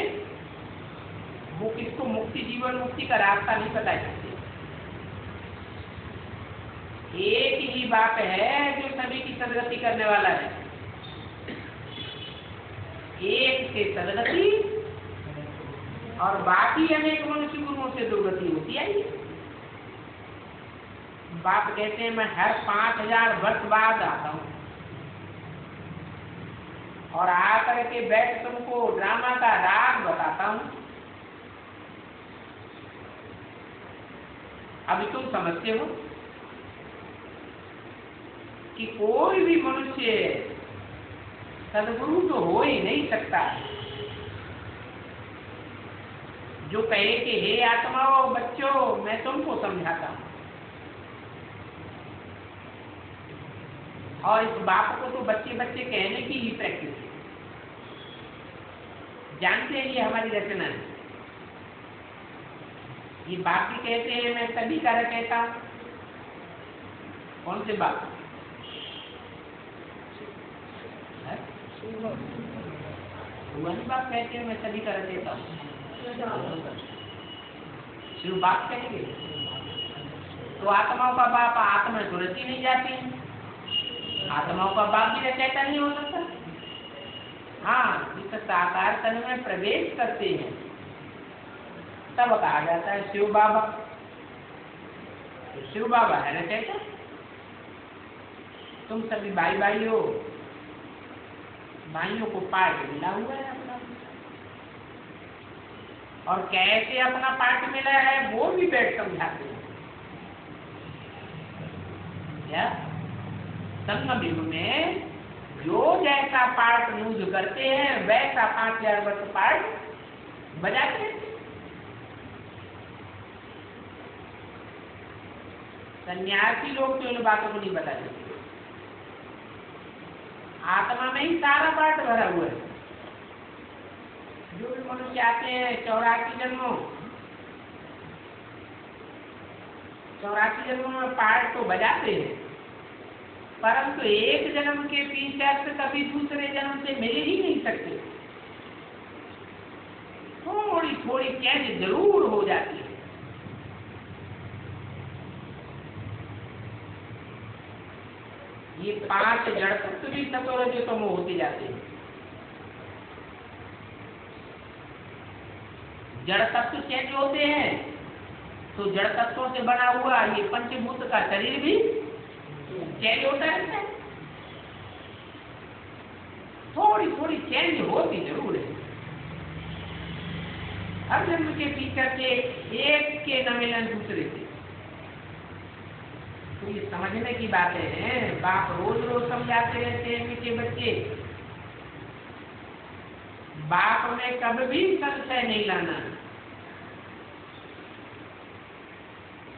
वो किसको मुक्ति, जीवन मुक्ति का रास्ता नहीं बता सकते। एक ही बात है जो सभी की सदगति करने वाला है। एक से सदगति और बाकी अनेक मनुष्य गुरुओं से दुर्गति होती आई। बाप कहते हैं मैं हर 5000 वर्ष बाद आता हूं और आकर के बैठ तुमको ड्रामा का राग बताता हूं। अभी तुम समझते हो कि कोई भी मनुष्य सदगुरु तो हो ही नहीं सकता जो कहे कि हे आत्माओं, बच्चों, मैं तुमको समझाता हूं। और इस बाप को तो बच्चे बच्चे कहने की ही प्रैक्टिस है। जानते हैं ये हमारी रचना है। ये बाप भी कहते हैं मैं सभी का कहता हूं। कौन से बाप? वही बाप कहते हैं मैं सभी का देता हूँ। शिव बाप कहेंगे तो आत्माओं का बाप, आत्मा सुरती नहीं जाती। आत्माओं का बाप भी कहता नहीं हो सकता। हाँ, जिस साकार तन में प्रवेश करते हैं तब कहा जाता है शिव बाबा। तो शिव बाबा है ना कहता। तुम सभी भाई भाई हो, भाइयों को पार्ट मिला हुआ है अपना। और कैसे अपना पार्ट मिला है वो भी बैठ समझाते हैं। क्या संगम युग में जो जैसा पार्ट यूज करते हैं वैसा 5000 वर्ष पार्ट बजाते हैं। सन्यासी लोग तो इन बातों को नहीं बता सकते। आत्मा में ही सारा पार्ट भरा हुआ है। जो भी मनुष्य आते हैं 84 जन्मों, 84 जन्मों में पार्ट तो बजाते हैं, परंतु एक जन्म के पीछे से कभी दूसरे जन्म से मिल ही नहीं सकते। थोड़ी थोड़ी चेंज जरूर हो जाती है। ये 5 जड़ तत्व भी सतोरजतमो होते जाते हैं। जड़ तत्व चेंज होते हैं तो जड़ तत्वों से बना हुआ ये पंचभूत का शरीर भी चेंज होता रहता है। थोड़ी थोड़ी चेंज होती जरूर है। हर जन्म के पीछे से एक के न मिलन दूसरे से। तो ये समझने की बातें हैं। बाप रोज रोज समझाते रहते हैं मीठे बच्चे। बाप में कभी संशय नहीं लाना।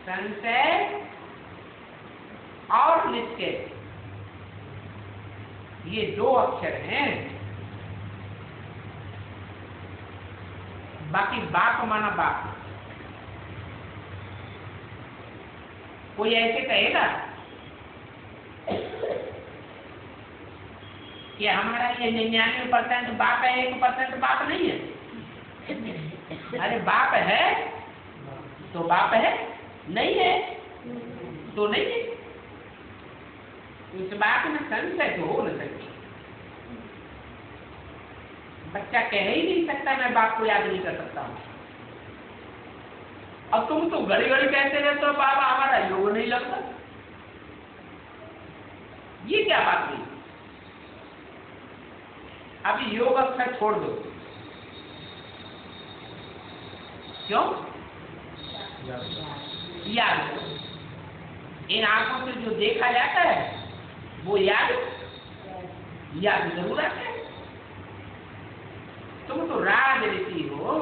संशय और नित्य, ये 2 अक्षर हैं। बाकी बाप माना बाप। कोई ऐसे कहेगा कि हमारा ये 99% बाप है, 1% बाप नहीं है। अरे बाप है तो बाप है, नहीं है तो नहीं है। इस बात में संशय तो हो न सकती। बच्चा कह ही नहीं सकता मैं बाप को याद नहीं कर सकता हूं। अब तुम तो घड़ी घड़ी कहते रहते हो बाबा हमारा योग नहीं लगता। ये क्या बात हुई? अभी योग अक्षर छोड़ दो। क्यों? याद। इन आंखों से जो देखा जाता है वो याद जरूर आता है। तुम तो राज ऋषि हो।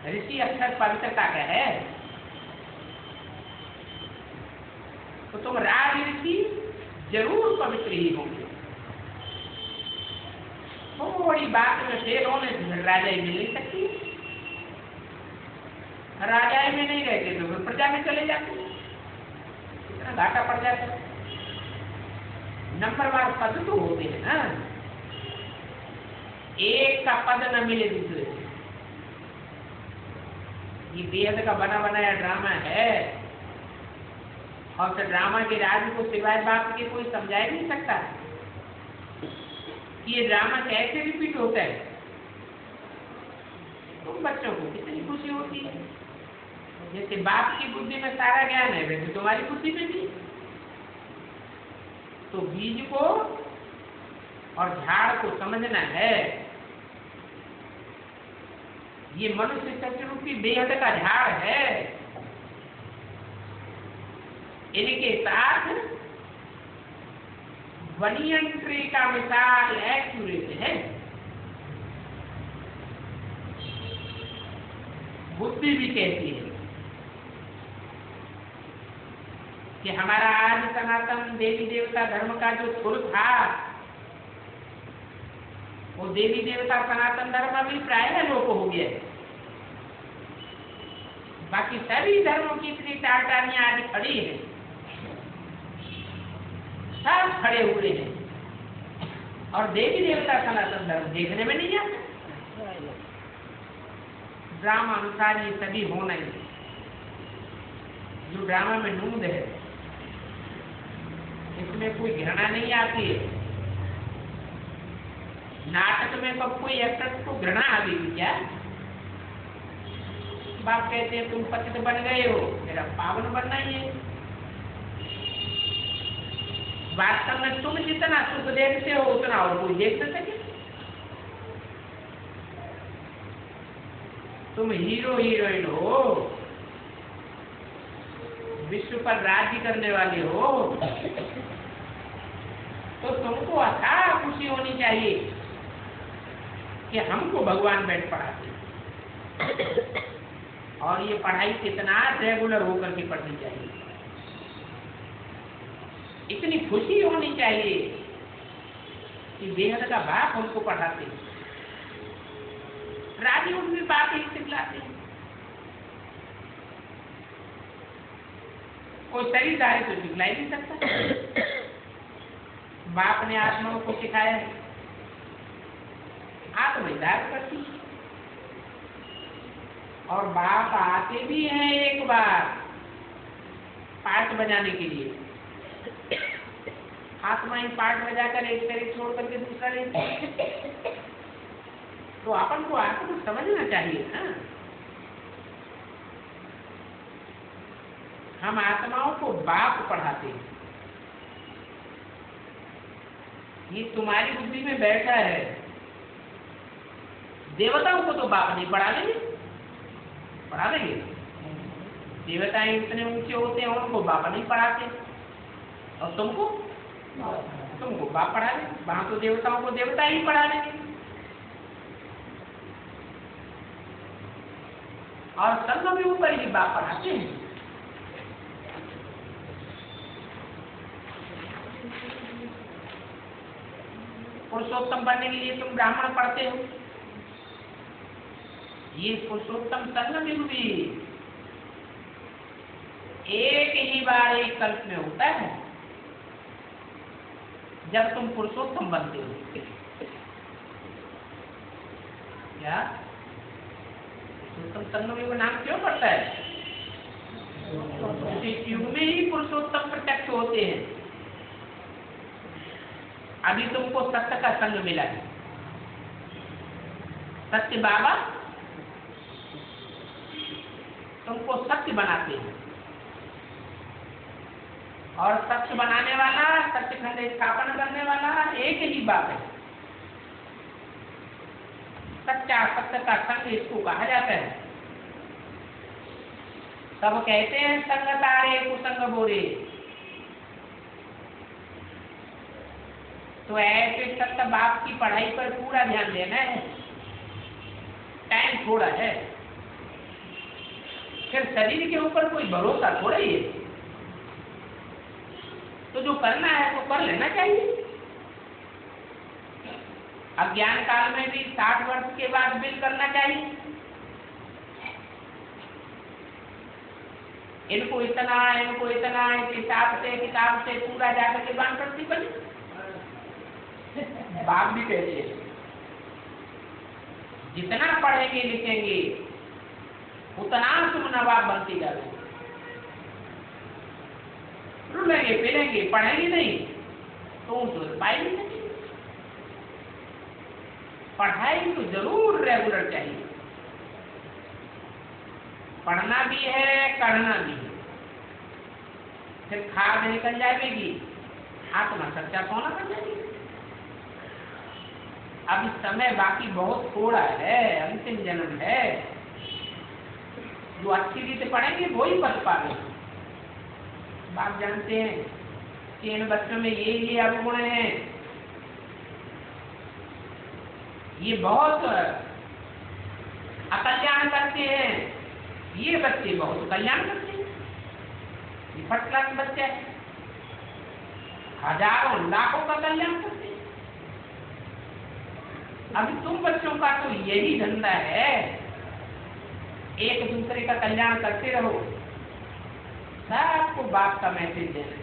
ऋषि अक्षर पवित्रता का है, तो तुम राज ऋषि जरूर पवित्र ही होंगे। थोड़ी बात में फेल होने से राजाई मिल नहीं सकती। राजाई में नहीं रहते तो फिर प्रजा में चले जाते, इतना घाटा पड़ जाता। नंबरवार पद तो होते हैं ना, एक का पद न मिले दूसरे से। ये बेहद का बना बनाया ड्रामा है, और फिर ड्रामा के राज को सिवाय बाप के कोई समझा ही नहीं सकता कि ये ड्रामा कैसे रिपीट होता है। तो बच्चों को कितनी खुशी होती है। जैसे बाप की बुद्धि में सारा ज्ञान है वैसे तुम्हारी बुद्धि में भी। तो बीज को और झाड़ को समझना है। ये मनुष्य सचरूपी बेहद का झाड़ है। इनके साथ बनियन ट्री का मिसाल एक्यूरेट है। बुद्धि भी कहती है कि हमारा आज सनातन देवी देवता धर्म का जो सुर था, वो देवी देवता सनातन धर्म अभी प्राय लोप हो गया। बाकी सभी धर्मों की इतनी टाटानियां आज खड़ी है, सब खड़े हुए हैं, और देवी देवता सनातन धर्म देखने में नहीं आता। ड्रामा अनुसार ये सभी होना ही। जो ड्रामा में नूंद है इसमें कोई घृणा नहीं आती है। नाटक में कब कोई एक्टर को घृणा आ गई क्या? बाप कहते हैं तुम पतित बन गए हो, मेरा पावन बनना ही है। वास्तव में तुम जितना सुख देखते हो उतना और कोई देख सके। तुम हीरो हीरोइन हो, विश्व पर राज्य करने वाले हो, तो तुमको अथाह खुशी होनी चाहिए कि हमको भगवान बैठ पढ़ाते। और ये पढ़ाई कितना रेगुलर होकर के पढ़नी चाहिए। इतनी खुशी होनी चाहिए कि बेहद का बाप हमको पढ़ाते, राजी उठ भी बात ही सिखलाते। कोई शरीरधारी तो सिखला ही नहीं सकता। बाप ने आत्माओं को सिखाया है, आत्मधार करती। और बाप आते भी हैं एक बार पाठ बजाने के लिए। आत्मा ही पाठ बजाकर एक शरीर छोड़ करके दूसरा ले, तो अपन को आत्मा को समझना चाहिए ना। हम आत्माओं को बाप पढ़ाते हैं। ये तुम्हारी बुद्धि में बैठा है। देवताओं को तो बाप नहीं पढ़ा देंगे, पढ़ा देंगे? देवताएं इतने ऊंचे होते हैं उनको बाप नहीं पढ़ाते, और तुमको बाप पढ़ा देंगे। वहां तो देवताओं को देवता ही पढ़ा देंगे। और संग भी ऊपर ही बाप पढ़ाते हैं। पुरुषोत्तम बनने के लिए तुम ब्राह्मण पढ़ते हो, ये पुरुषोत्तम संग भी एक ही बार एक कल्प में होता है जब तुम पुरुषोत्तम बनते हो। क्या पुरुषोत्तम संग में वो नाम क्यों पड़ता है? इस युग में ही पुरुषोत्तम प्रत्यक्ष होते हैं। अभी तुमको सत्य का संग मिला है, सत्य बाबा तुमको सत्य बनाते हैं, और सत्य बनाने वाला, सत्य खंड स्थापन करने वाला एक ही बात है। सच्चा सत्य का संग इसको कहा जाता है। तब कहते हैं संग तारे कुसंग बोरे। तो ऐसे सत्य बाप की पढ़ाई पर पूरा ध्यान देना है, टाइम थोड़ा है, फिर शरीर के ऊपर कोई भरोसा थोड़ा ही है। तो जो करना है वो कर लेना चाहिए। अज्ञान काल में भी 60 वर्ष के बाद बिल करना चाहिए। इनको इतना इस किताब से पूरा जाकर के बात करती बनी। बाप भी कहते हैं जितना पढ़ेंगे लिखेंगे उतना तुम नवाब बनती जाओगे। रुलेंगे फिरेंगे, पढ़ेंगे नहीं तो पाएंगे नहीं। पढ़ाई तो जरूर रेगुलर चाहिए, पढ़ना भी है करना भी है। फिर खाद निकल जाएगी, आत्मा सच्चा सोना बन जाएगी। अब समय बाकी बहुत थोड़ा है, अंतिम जन्म है। जो अच्छी रीति पढ़ेंगे वो ही बच पाएंगे। बाप जानते हैं कि इन बच्चों में ये अवगुण है, ये बहुत अकल्याण करते हैं, ये बच्चे बहुत कल्याण करते हैं। ये फर्स्ट क्लास बच्चे हजारों लाखों का कल्याण करते हैं। अभी तुम बच्चों का तो यही धंधा है, एक दूसरे का कल्याण करते रहो, सबको बाप का मैसेज देना।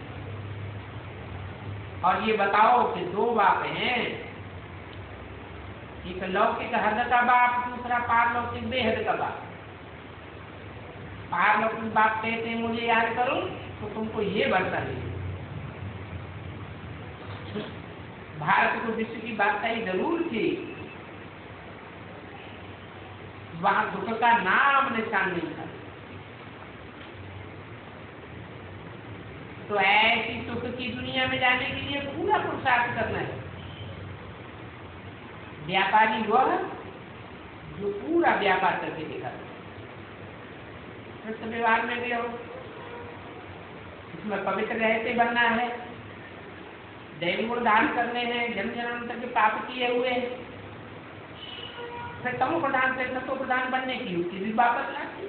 और ये बताओ कि दो बाप हैं, एक लौकिक हद का बाप, दूसरा पारलौकिक बेहद का बाप। पारलौकिक बाप कहते हैं मुझे याद करो तो तुमको ये बरसा दे। भारत को विश्व की बादशाही जरूर थी, वहां दुख का नाम निशान नहीं था। तो ऐसी सुख की दुनिया में जाने के लिए पूरा पुरुषार्थ करना है। व्यापारी वह जो पूरा व्यापार करके दिखाता है। व्यवहार में भी हो, इसमें पवित्र रहते बनना है, दैवी गुण दान करने हैं, जन्म जन्मांतर के पाप किए हुए। फिर तमो प्रधान से सत्व प्रधान बनने की युक्ति भी वापस लाती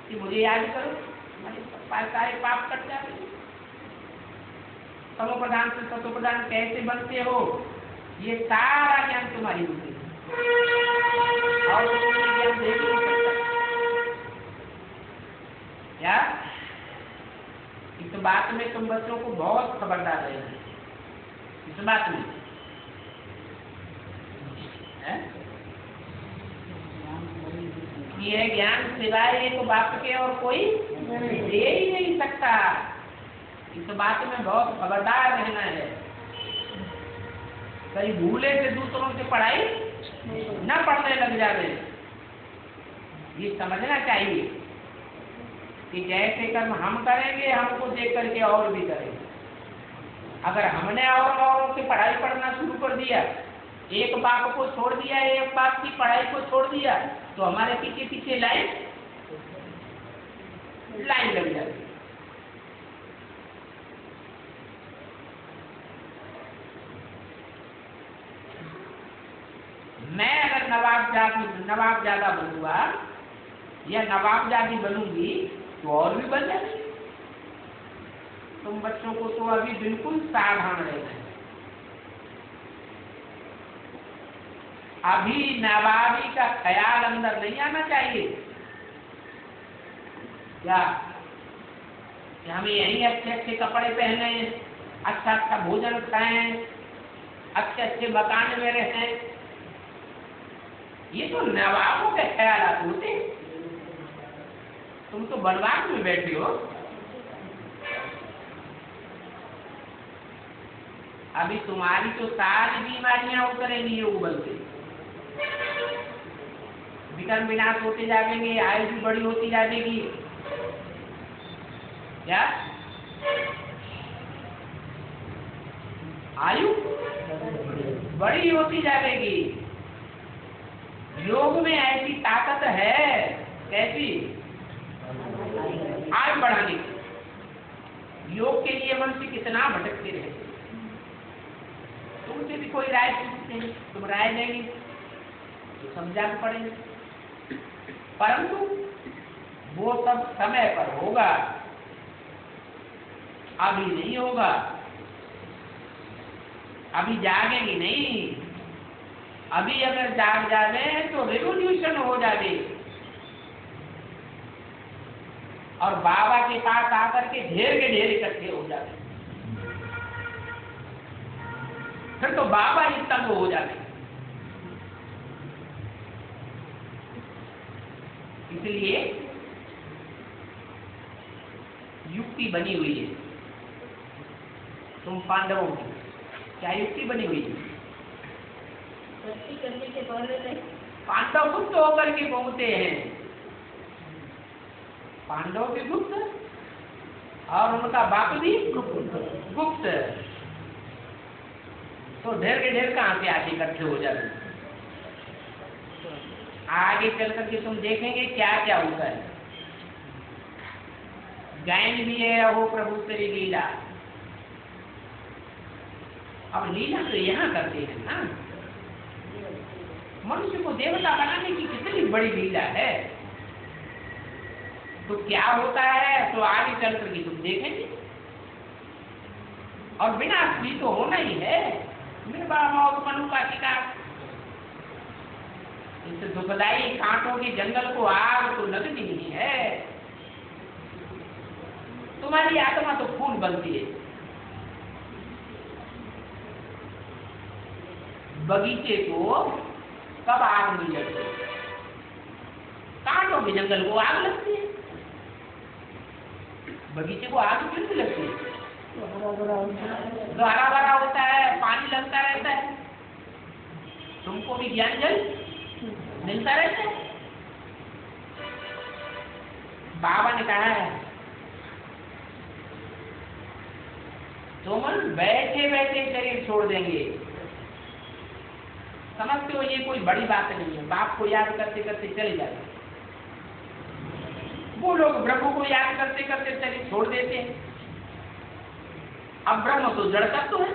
कि मुझे याद करो, हमारे सारे पाप कट जाते। तमो प्रधान से सत्व प्रधान कैसे बनते हो, ये सारा ज्ञान तुम्हारी बुद्धि और ज्ञान दे नहीं सकता। क्या इस बात में तुम बच्चों को बहुत खबरदार रहे हैं, इस बात में ये ज्ञान सिवाय एक बाप के और कोई दे ही नहीं सकता। इस बात में बहुत खबरदार रहना है। कहीं भूले से दूसरों से पढ़ाई न पढ़ने लग जावे। ये समझना चाहिए कि जैसे कर्म हम करेंगे हमको देख करके और भी करेंगे। अगर हमने औरों की पढ़ाई पढ़ना शुरू कर दिया, एक बाप को छोड़ दिया, एक बाप की पढ़ाई को छोड़ दिया, तो हमारे पीछे पीछे लाइन लग जाती। मैं अगर नवाब ज्यादा बनूंगा या नवाबजादी बनूंगी तो और भी बन जाएगी। तुम बच्चों को तो अभी बिल्कुल सावधान रहना है। अभी नवाबी का ख्याल अंदर नहीं आना चाहिए। क्या कि हमें यही अच्छे अच्छे कपड़े पहने, अच्छा अच्छा भोजन खाएं, अच्छे अच्छे मकान में रहें, ये तो नवाबों के ख्याल होते। तुम तो बनवास में बैठे हो। अभी तुम्हारी तो सारी बीमारियां उतरेंगी योग बल से, विकर्म विनाश होते जाएंगे, आयु भी बड़ी होती जाएगी। क्या आयु बड़ी होती जाएगी। योग में ऐसी ताकत है, कैसी? आयु बढ़ाने की। योग के लिए मनुष्य कितना भटकते रहे। तुमसे भी कोई राय पूछते हैं, तुम राय देंगे तो समझाना पड़ेगा, परंतु वो सब समय पर होगा, अभी नहीं होगा। अभी जागेंगे नहीं। अभी अगर जाग जावे तो रिवोल्यूशन हो जावे और बाबा के पास आकर के ढेर के ढेर इकट्ठे हो जाते, फिर तो बाबा ही तंग हो जाते। इसलिए युक्ति बनी हुई है। तुम पांडवों की क्या युक्ति बनी हुई है? करने के पहले पांडव गुप्त होकर के घूमते हैं। पांडव भी गुप्त और उनका बाप भी गुप्त, तो ढेर के ढेर कहां से आके इकट्ठे हो जाते। आगे चल करके तुम देखेंगे क्या क्या होता है। गायन भी है वो प्रभु तेरी लीला। अब लीला तो यहाँ करते हैं ना। मनुष्य को देवता बनाने की कितनी बड़ी लीला है। तो क्या होता है तो आगे चल करके तुम देखेंगे। और विनाश भी तो होना ही है। मनु का शिकार, इस दुखदाई कांटों के जंगल को आग तो लगनी ही है। तुम्हारी आत्मा तो फूल बनती है। बगीचे को कब आग नहीं लगती? कांटों के जंगल को आग लगती है। बगीचे को आग क्यों नहीं लगती? तो हरा भरा होता है, पानी लगता रहता है, तुमको भी ज्ञान जल मिलता रहता है। बाबा ने कहा है तुम बैठे बैठे शरीर छोड़ देंगे। समझते हो ये कोई बड़ी बात नहीं है। बाप को याद करते करते चले जाते। वो लोग ब्रह्म को याद करते करते शरीर छोड़ देते हैं। अब ब्रह्म तो जड़ तत्व है,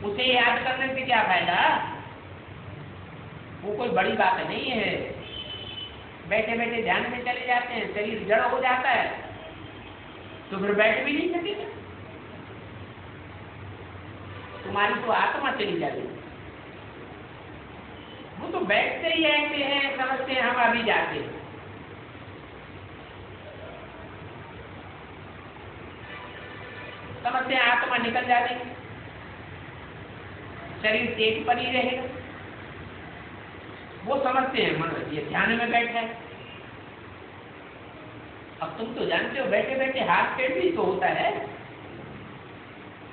उसे याद करने से क्या फायदा? वो कोई बड़ी बात नहीं है। बैठे बैठे ध्यान में चले जाते हैं, शरीर जड़ हो जाता है, तो फिर बैठ भी नहीं सकेगा। तुम्हारी तो आत्मा चली जाती। वो तो बैठते ही ऐसे हैं, समझते हैं हम अभी जाते हैं। समझते हैं आत्मा निकल जाती, शरीर एक पर ही रहेगा। वो समझते हैं मन ये ध्यान में बैठा है। अब तुम तो जानते हो बैठे बैठे हार्ट फेल भी तो होता है।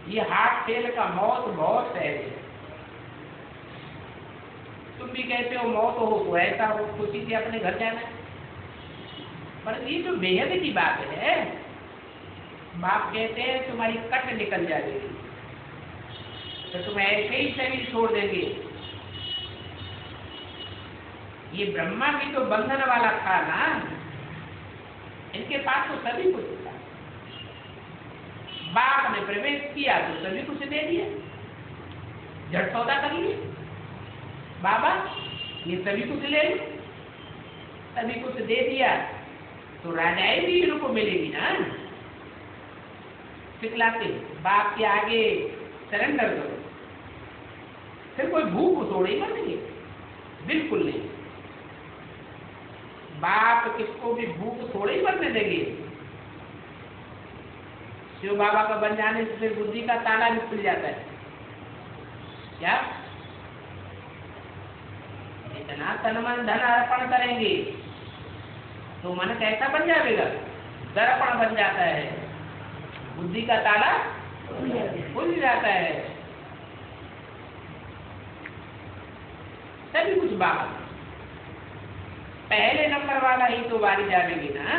ये हार्ट फेल का मौत बहुत सहज है। तुम भी कहते हो मौत हो तो ऐसा हो, खुशी से अपने घर जाना है, पर ये तो बेहद की बात है। बाप कहते हैं तुम्हारी कट निकल जाएगी तो तुम ऐसे ही शरीर छोड़ देंगे। ये ब्रह्मा भी तो बंधन वाला था ना, इनके पास तो सभी कुछ था। बाप ने प्रवेश किया तो सभी कुछ दे दिया, झट सौदा कर लिए। बाबा ये सभी कुछ ले लो, सभी कुछ दे दिया तो राजाएं भी इनको मिलेगी ना। सिखलाते बाप के आगे सरेंडर करो, फिर कोई भूख थोड़ी मरेंगे, बिल्कुल नहीं। बाप किसको भी भूख थोड़ी मरने देंगे। शिव बाबा का बन जाने से फिर बुद्धि का ताला भी खुल जाता है। क्या इतना तन मन धन अर्पण करेंगे तो मन कैसा बन जाएगा? दर्पण बन जाता है, बुद्धि का ताला खुल जाता है, सभी कुछ बाबा। पहले नंबर वाला ही तो बारी जाएगी ना,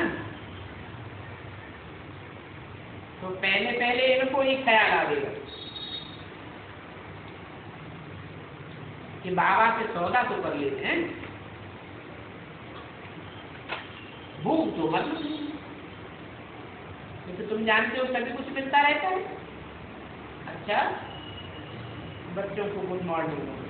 तो पहले पहले इनको ही ख्याल आवेगा कि बाबा से सौदा तो कर लेते हैं, भूख तो मत, क्योंकि तुम जानते हो सभी कुछ मिलता रहता है। अच्छा, बच्चों को गुड मॉर्निंग।